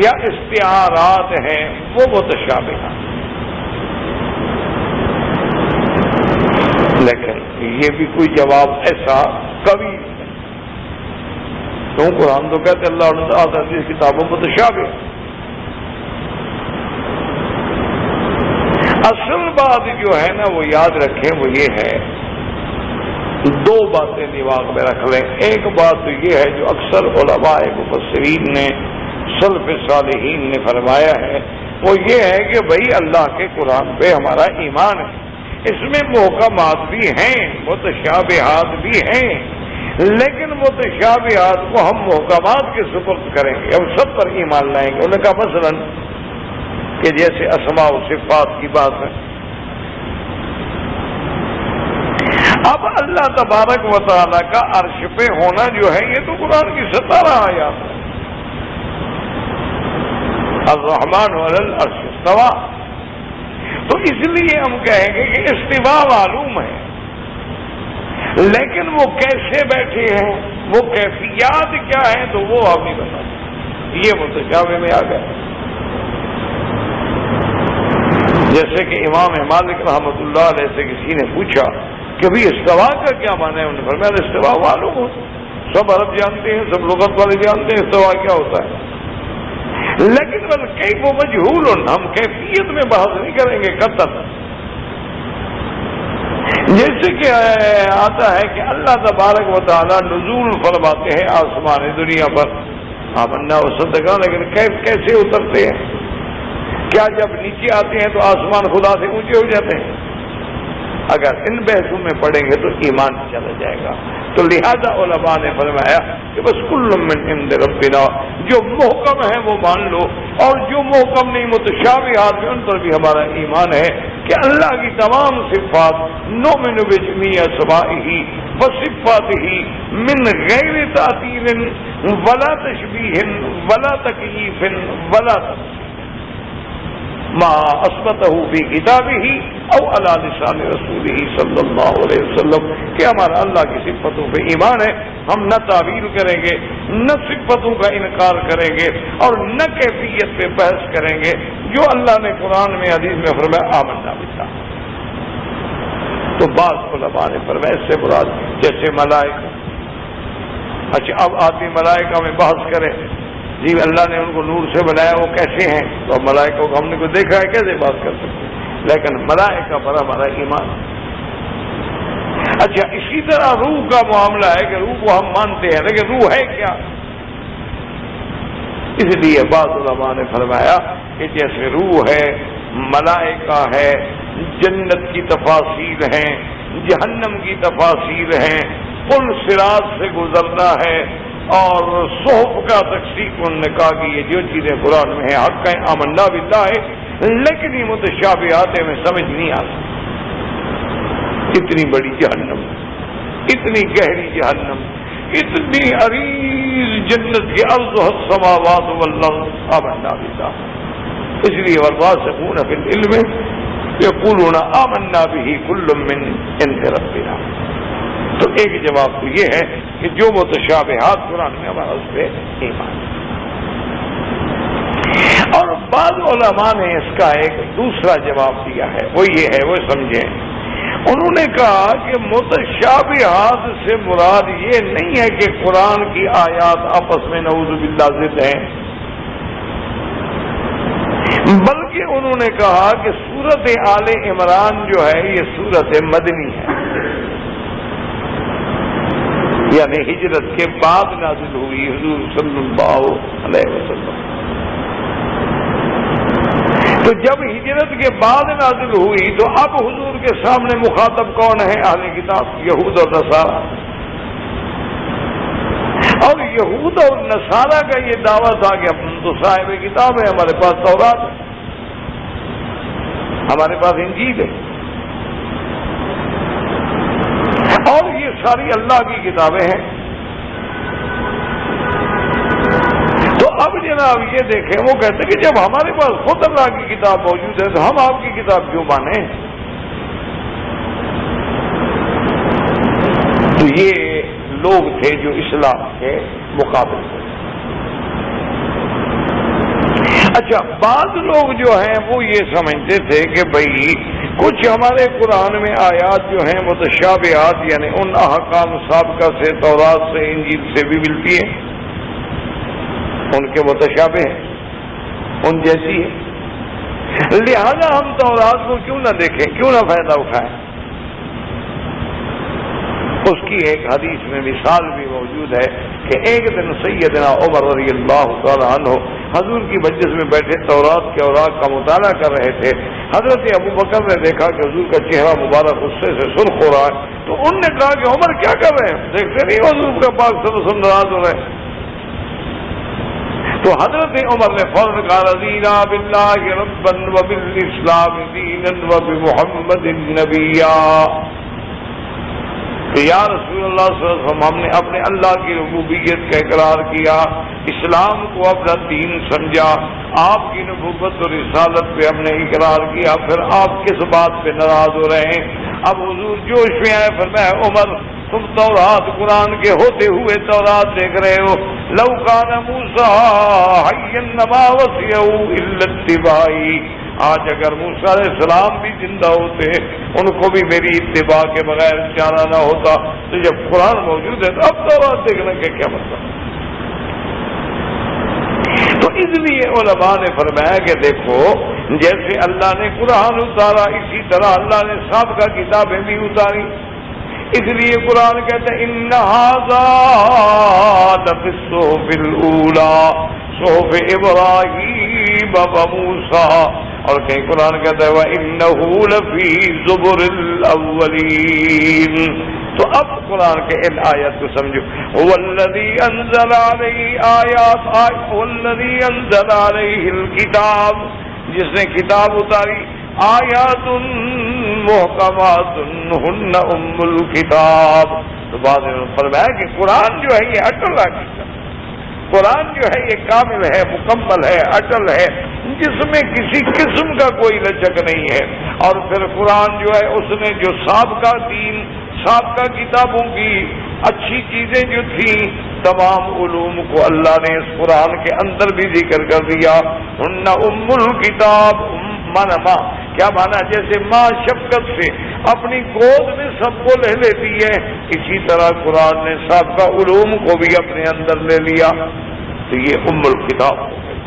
یا استعارات ہیں وہ متشابہات. لیکن یہ بھی کوئی جواب ایسا قوی نہیں، کیوں قرآن تو کہتے اللہ تعالیٰ کی کتابوں متشابہ. اصل بات جو ہے نا وہ یاد رکھیں، وہ یہ ہے، دو باتیں دماغ میں رکھ لیں. ایک بات تو یہ ہے جو اکثر علماء مفسرین نے سلف صالحین نے فرمایا ہے، وہ یہ ہے کہ بھئی اللہ کے قرآن پہ ہمارا ایمان ہے، اس میں محکمات بھی ہیں متشابہات بھی ہیں، لیکن متشابہات کو ہم محکمات کے سپرد کریں گے، ہم سب پر ایمان لائیں گے. انہوں نے کہا مثلا کہ جیسے اسماء و صفات کی بات ہے، اب اللہ تبارک و تعالیٰ کا عرش پہ ہونا جو ہے یہ تو قرآن کی 17 آیات ہے. الرحمن علی العرش استوى، تو اس لیے ہم کہیں گے کہ استوا معلوم ہے، لیکن وہ کیسے بیٹھے ہیں، وہ کیفیات کیا ہیں تو وہ ہم نہیں بتاتے. یہ متشابہ میں آ گئے. جیسے کہ امام مالک رحمۃ اللہ علیہ سے کسی نے پوچھا کہ بھئی استوا کا کیا معنی ہے، انہوں نے فرمایا استوا معلوم ہو، سب عرب جانتے ہیں، سب لغت والے جانتے ہیں استوا کیا ہوتا ہے، لیکن کیف مجہول، ہم کیفیت میں بحث نہیں کریں گے قطعاً. جیسے کہ آتا ہے کہ اللہ تبارک و تعالیٰ نزول فرماتے ہیں آسمان دنیا پر، آمنا وصدقنا، لیکن کیسے اترتے ہیں؟ کیا جب نیچے آتے ہیں تو آسمان خدا سے اونچے ہو جاتے ہیں؟ اگر ان بحثوں میں پڑھیں گے تو ایمان چلا جائے گا. تو لہذا علماء نے فرمایا کہ بس کل من عند ربنا، جو محکم ہے وہ مان لو، اور جو محکم نہیں متشابہات ہیں ان پر بھی ہمارا ایمان ہے. کہ اللہ کی تمام صفات نؤمن بجمیع اسمائہ وصفاتہ من غیر تعطیل ولا تشبیہ ولا تکییف ولا تمثیل ما اثبتہ فی کتابہ او علی لسان رسولہ صلی اللہ علیہ وسلم، کہ ہمارا اللہ کی صفتوں پہ ایمان ہے، ہم نہ تعویل کریں گے، نہ صفتوں کا انکار کریں گے، اور نہ کیفیت پہ بحث کریں گے، جو اللہ نے قرآن میں حدیث میں فرمایا آمنا باللہ۔ تو بعض علماء نے فرمایا اس سے مراد جیسے ملائکہ، اچھا اب آدمی ملائکہ میں بحث کرے، جی اللہ نے ان کو نور سے بنایا، وہ کیسے ہیں؟ تو ملائکوں کو ہم نے کو دیکھا ہے، کیسے بات کر سکتے ہیں؟ لیکن ملائکہ پر ہمارا ایمان۔ اچھا اسی طرح روح کا معاملہ ہے کہ روح کو ہم مانتے ہیں، لیکن روح ہے کیا؟ اس لیے بعض علماء نے فرمایا کہ جیسے روح ہے، ملائکہ ہے، جنت کی تفاصیل ہیں، جہنم کی تفاصیل ہیں، پل صراط سے گزرنا ہے، اور صحف کا تقسیم انہوں نے کہا کہ یہ جو چیزیں قرآن میں ہیں حق ہیں، آمنا باللہ ہے، لیکن یہ متشابہات میں سمجھ نہیں آتی۔ اتنی بڑی جہنم، اتنی گہری جہنم، اتنی عریض جنت کی عرض السماوات والارض، آمنا باللہ۔ اس لیے والراسخون فی العلم یقولون آمنا بہ کل من عند ربنا۔ تو ایک جواب تو یہ ہے کہ جو متشابہات قرآن میں ہمارا اس پہ ایمان ہے۔ اور بعض علماء نے اس کا ایک دوسرا جواب دیا ہے، وہ یہ ہے، وہ سمجھیں، انہوں نے کہا کہ متشابہات سے مراد یہ نہیں ہے کہ قرآن کی آیات آپس میں نعوذ باللہ ضد ہیں، بلکہ انہوں نے کہا کہ سورت آل عمران جو ہے یہ سورت مدنی ہے، یعنی ہجرت کے بعد نازل ہوئی حضور صلی اللہ علیہ وسلم۔ تو جب ہجرت کے بعد نازل ہوئی تو اب حضور کے سامنے مخاطب کون ہے؟ اہل کتاب، یہود اور نصارہ۔ اور یہود اور نصارہ کا یہ دعویٰ تھا کہ ہم تو صاحب کتاب ہیں، ہمارے پاس تورات ہے، ہمارے پاس انجیل ہے، اور یہ ساری اللہ کی کتابیں ہیں۔ تو اب جناب یہ دیکھیں، وہ کہتے ہیں کہ جب ہمارے پاس خود اللہ کی کتاب موجود ہے تو ہم آپ کی کتاب کیوں مانیں؟ تو یہ لوگ تھے جو اسلام کے مقابل تھے۔ اچھا بعض لوگ جو ہیں وہ یہ سمجھتے تھے کہ بھئی کچھ ہمارے قرآن میں آیات جو ہیں متشابہات، یعنی ان احکام سابقہ سے، تورات سے، انجیل سے بھی ملتی ہیں، ان کے متشابہ ہیں، ان جیسی ہے، لہذا ہم تورات کو کیوں نہ دیکھیں، کیوں نہ فائدہ اٹھائیں؟ اس کی ایک حدیث میں مثال بھی موجود ہے کہ ایک دن سیدنا عمر رضی اللہ تعالی عنہ حضور کی مجلس میں بیٹھے تورات کے اوراق کا مطالعہ کر رہے تھے۔ حضرت ابو بکر نے دیکھا کہ حضور کا چہرہ مبارک غصے سے سرخ ہو رہا ہے، تو انہوں نے کہا کہ عمر کیا کر رہے ہیں؟ دیکھتے نہیں حضور کا پاک صلی اللہ علیہ وسلم ناراض ہو رہے ہیں؟ تو حضرت عمر نے فوراً کہا رضینا باللہ ربا وبالاسلام دینا وبمحمد نبیا، کہ یا رسول اللہ صلی اللہ علیہ وسلم ہم نے اپنے اللہ کی ربوبیت کا اقرار کیا، اسلام کو اپنا دین سمجھا، آپ کی نبوت اور رسالت پہ ہم نے اقرار کیا، پھر آپ کس بات پہ ناراض ہو رہے ہیں؟ اب حضور جوش میں آئے، فرمایا عمر تم تورات قرآن کے ہوتے ہوئے تورات دیکھ رہے ہو، لو کان موسیٰ حیا ما وسعہ الا اتباعی، آج اگر موسیٰ علیہ السلام بھی زندہ ہوتے ان کو بھی میری اتباع کے بغیر جانا نہ ہوتا، تو جب قرآن موجود ہے تو اب تورات دیکھنے کا کیا مطلب؟ تو اس لیے علماء نے فرمایا کہ دیکھو جیسے اللہ نے قرآن اتارا اسی طرح اللہ نے سابقہ کتابیں بھی اتاری، اس لیے قرآن کہتے ہیں ان ھذا لفی الصحف الاولی صحف ابراہیم وموسیٰ، اور کہیں قرآن کہتا ہے وَإِنَّهُ لَفِي زُبُرِ الْأَوَّلِينَ۔ تو اب قرآن کے ان آیات کو سمجھو، وَالَّذِي أَنزَلَ عَلَيْهِ آیات وَالَّذِي أَنزَلَ عَلَيْهِ الْكِتَابَ، جس نے کتاب اتاری آیات محکمات ہن ام الکتاب. تو بعد میں فرمایا کہ قرآن جو ہے یہ اٹل حقیقت، قرآن جو ہے یہ کامل ہے، مکمل ہے، اٹل ہے، جس میں کسی قسم کا کوئی لچک نہیں ہے. اور پھر قرآن جو ہے اس نے جو سابقہ دین، سابقہ کتابوں کی اچھی چیزیں جو تھیں تمام علوم کو اللہ نے اس قرآن کے اندر بھی ذکر کر دیا. ہن ام الکتاب، مانا ماں کیا مانا؟ جیسے ماں شفقت سے اپنی گود میں سب کو لے لیتی ہے، اسی طرح قرآن نے سابقہ علوم کو بھی اپنے اندر لے لیا. تو یہ ام الکتاب ہو گئی.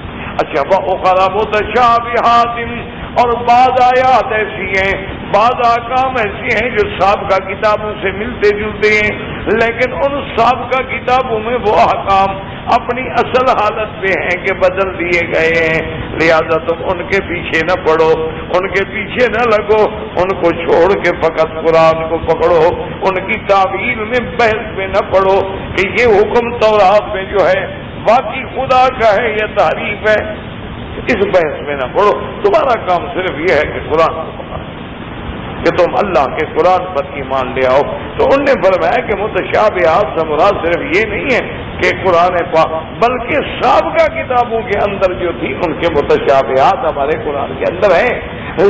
اچھا وَأُخَرَ مُتَشَابِهَاتٍ، اور بعض آیات ایسی ہیں، بعض احکام ایسی ہیں جو سابقہ کتابوں سے ملتے جلتے ہیں، لیکن ان سابقہ کتابوں میں وہ احکام اپنی اصل حالت میں ہیں کہ بدل دیے گئے ہیں. لہذا تم ان کے پیچھے نہ پڑو، ان کے پیچھے نہ لگو، ان کو چھوڑ کے فقط قرآن کو پکڑو. ان کی تعویل میں بحث میں نہ پڑو کہ یہ حکم تورات میں جو ہے واقعی خدا کا ہے یا تحریف ہے، اس بحث میں نہ پڑو. تمہارا کام صرف یہ ہے کہ قرآن کو پکڑو، کہ تم اللہ کے قرآن پر ایمان لے آؤ. تو انہوں نے فرمایا کہ متشابہات سے مراد صرف یہ نہیں ہے کہ قرآن پاک، بلکہ سابقہ کتابوں کے اندر جو تھی ان کے متشابہات ہمارے قرآن کے اندر ہیں.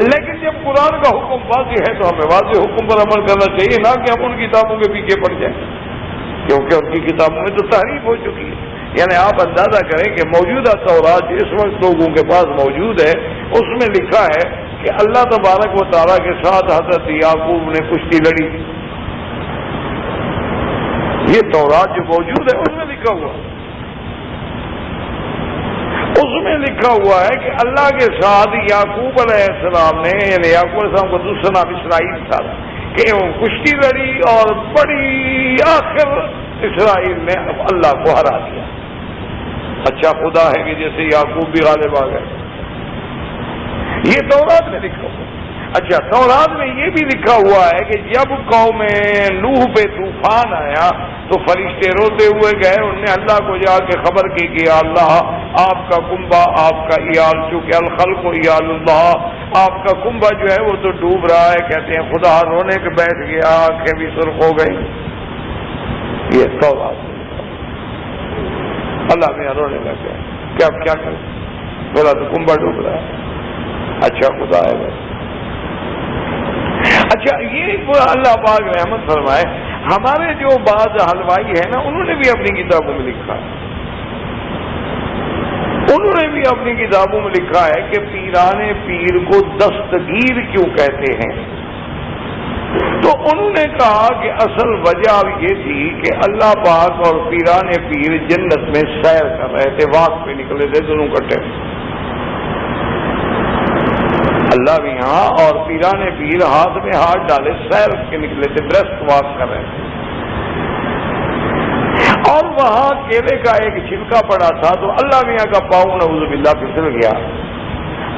لیکن جب قرآن کا حکم واضح ہے تو ہمیں واضح حکم پر عمل کرنا چاہیے، نہ کہ ہم ان کتابوں کے پیچھے پڑ جائیں، کیونکہ ان کی کتابوں میں تو تحریف ہو چکی ہے. یعنی آپ اندازہ کریں کہ موجودہ تورات اس وقت لوگوں کے پاس موجود ہے، اس میں لکھا ہے کہ اللہ تبارک و تعالیٰ کے ساتھ حضرت یعقوب نے کشتی لڑی. یہ تورات جو موجود ہے اس میں لکھا ہوا، اس میں لکھا ہوا ہے کہ اللہ کے ساتھ یعقوب علیہ السلام نے، یعنی یعقوب علیہ السلام کو دوسرا نام اسرائیل تھا، کہ وہ کشتی لڑی اور بڑی آخر اسرائیل نے اللہ کو ہرا دیا. اچھا خدا ہے کہ جیسے یعقوب بھی غالب آ گئے، یہ تورات میں لکھا ہوا. اچھا تورات میں یہ بھی لکھا ہوا ہے کہ جب قوم نوح پہ طوفان آیا تو فرشتے روتے ہوئے گئے، انہوں نے اللہ کو جا کے خبر کی کہ یا اللہ آپ کا کنبہ، آپ کا ایال، چونکہ الخلق ایال اللہ، آپ کا کنبہ جو ہے وہ تو ڈوب رہا ہے. کہتے ہیں خدا رونے کے بیٹھ گیا، آنکھیں بھی سرخ ہو گئی. یہ تورات اللہ میں رونے لگ گیا کہ اب کیا کریں، بولا تو کنبہ ڈوب رہا ہے. اچھا خدا ہے بس. اچھا یہ اللہ پاک رحمت فرمائے، ہمارے جو بعض حلوائی ہیں نا، انہوں نے بھی اپنی کتابوں میں لکھا ہے، انہوں نے بھی اپنی کتابوں میں لکھا ہے کہ پیران پیر کو دستگیر کیوں کہتے ہیں. تو انہوں نے کہا کہ اصل وجہ یہ تھی کہ اللہ پاک اور پیران پیر جنت میں سیر کر رہے تھے، واک پہ نکلے تھے دونوں کٹے، اللہ بھی یہاں اور پیران پیر ہاتھ میں ہاتھ ڈالے سیر کے نکلے تھے، برسٹ واک کر رہے تھے. اور وہاں کیلے کا ایک چھلکا پڑا تھا تو اللہ میاں کا پاؤں نعوذ باللہ پھسل گیا.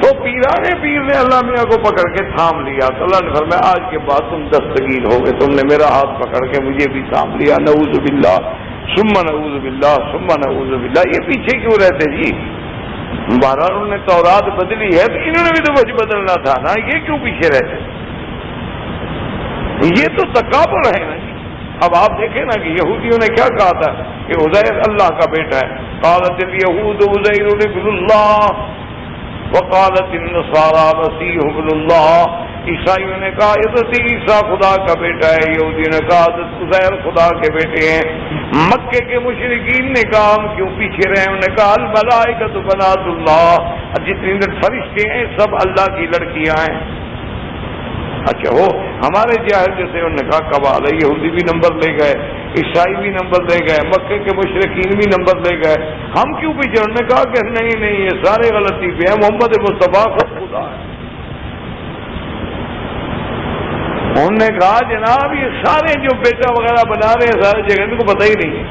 تو پیران پیر نے اللہ میاں کو پکڑ کے تھام لیا. تو اللہ نے فرمایا آج کے بعد تم دستگیر ہو گئے، تم نے میرا ہاتھ پکڑ کے مجھے بھی تھام لیا. نعوذ باللہ ثم نعوذ باللہ ثم نعوذ باللہ. یہ پیچھے کیوں رہتے جی؟ بہرحال انہوں نے تورات بدلی ہے تو انہوں نے بھی تو کچھ بدلنا تھا نا، یہ کیوں پیچھے رہتے؟ یہ تو تکابر ہے نا. اب آپ دیکھیں نا کہ یہودیوں نے کیا کہا تھا کہ عزیر اللہ کا بیٹا ہے. قالت الیہود عزیر ابن اللہ وقالت النصارى مسیح ابن اللہ. عیسائیوں نے کہا حضرت عیسیٰ خدا کا بیٹا ہے، یہودیوں نے کہا حضرت عزیر خدا کے بیٹے ہیں. مکے کے مشرکین نے کہا ہم کیوں پیچھے رہے، انہوں نے کہا الملائکۃ بنات اللہ، جتنے فرشتے ہیں سب اللہ کی لڑکیاں ہیں. اچھا وہ ہمارے جاہل جیسے انہوں نے کہا قبال ہے، یہودی بھی نمبر لے گئے، عیسائی بھی نمبر لے گئے، مکے کے مشرکین بھی نمبر لے گئے، ہم کیوں پیچھے؟ انہوں نے کہا کہ نہیں نہیں یہ سارے غلطی پہ ہیں، محمد مصطفیٰ خود خدا ہے. انہوں نے کہا جناب یہ سارے جو بیٹا وغیرہ بنا رہے ہیں سارے جگہ ان کو پتہ ہی نہیں ہے،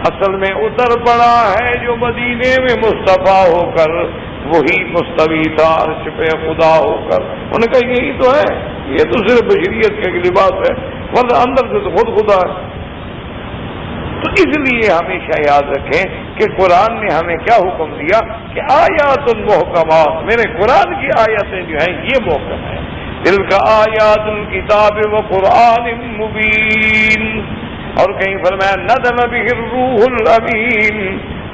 اصل میں اتر پڑا ہے جو مدینے میں مصطفیٰ ہو کر وہی مستوی تھا عرش پہ خدا ہو کر. انہوں نے کہا یہی تو ہے، یہ تو صرف بشریت کا لباس ہے، ورنہ اندر سے تو خود خدا ہے. تو اس لیے ہمیشہ یاد رکھیں کہ قرآن نے ہمیں کیا حکم دیا کہ آیات محکمات، میرے قرآن کی آیتیں جو ہیں یہ محکم ہیں. تلک آیات الکتاب و قرآن مبین، اور کہیں فرمایا نزل بہ الروح الامین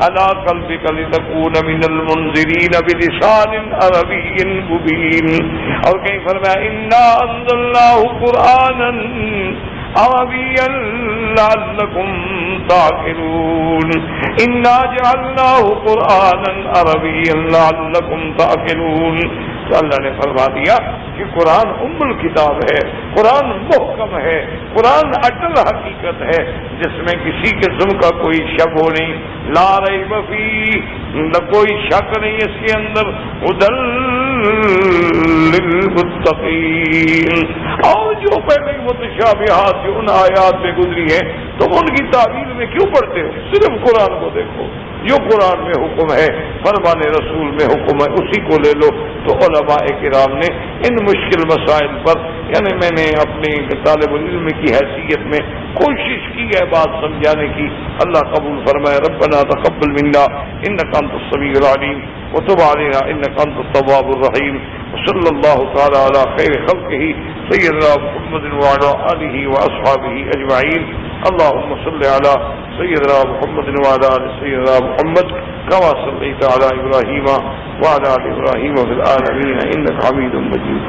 علی قلبک لتکون من المنذرین بلسان عربی مبین، اور کہیں فرمایا انا انزلناہ قرآنا عربیا لعلکم تعقلون، انا جعلناہ قرآنا عربیا لعلکم تعقلون. تو اللہ نے فرما دیا کہ قرآن ام الکتاب ہے، قرآن محکم ہے، قرآن اٹل حقیقت ہے جس میں کسی قسم کا کوئی شک ہو نہیں، لا ریب فیہ، نہ کوئی شک نہیں اس کے اندر، ہدی للمتقین. اور جو پہلے متشابہات جو ان آیات میں گزری ہیں تم ان کی تعبیر میں کیوں پڑھتے ہو؟ صرف قرآن کو دیکھو، جو قرآن میں حکم ہے، فرمان رسول میں حکم ہے، اسی کو لے لو. تو علماء کرام نے ان مشکل مسائل پر، یعنی میں نے اپنے طالب علم کی حیثیت میں کوشش کی ہے بات سمجھانے کی. اللہ قبول فرمائے. ربنا تقبل منا انک انت السمیع العلیم وتب علینا انک انت التواب الرحیم. وصلی اللہ تعالی علی خیر خلقہ سیدنا محمد وعلی آلہ واصحابہ اجمعین. اللهم صل على سيدنا محمد وعلى آل سيدنا محمد كما صليت على إبراهيم وعلى آل إبراهيم في العالمين إنك حميد مجيد.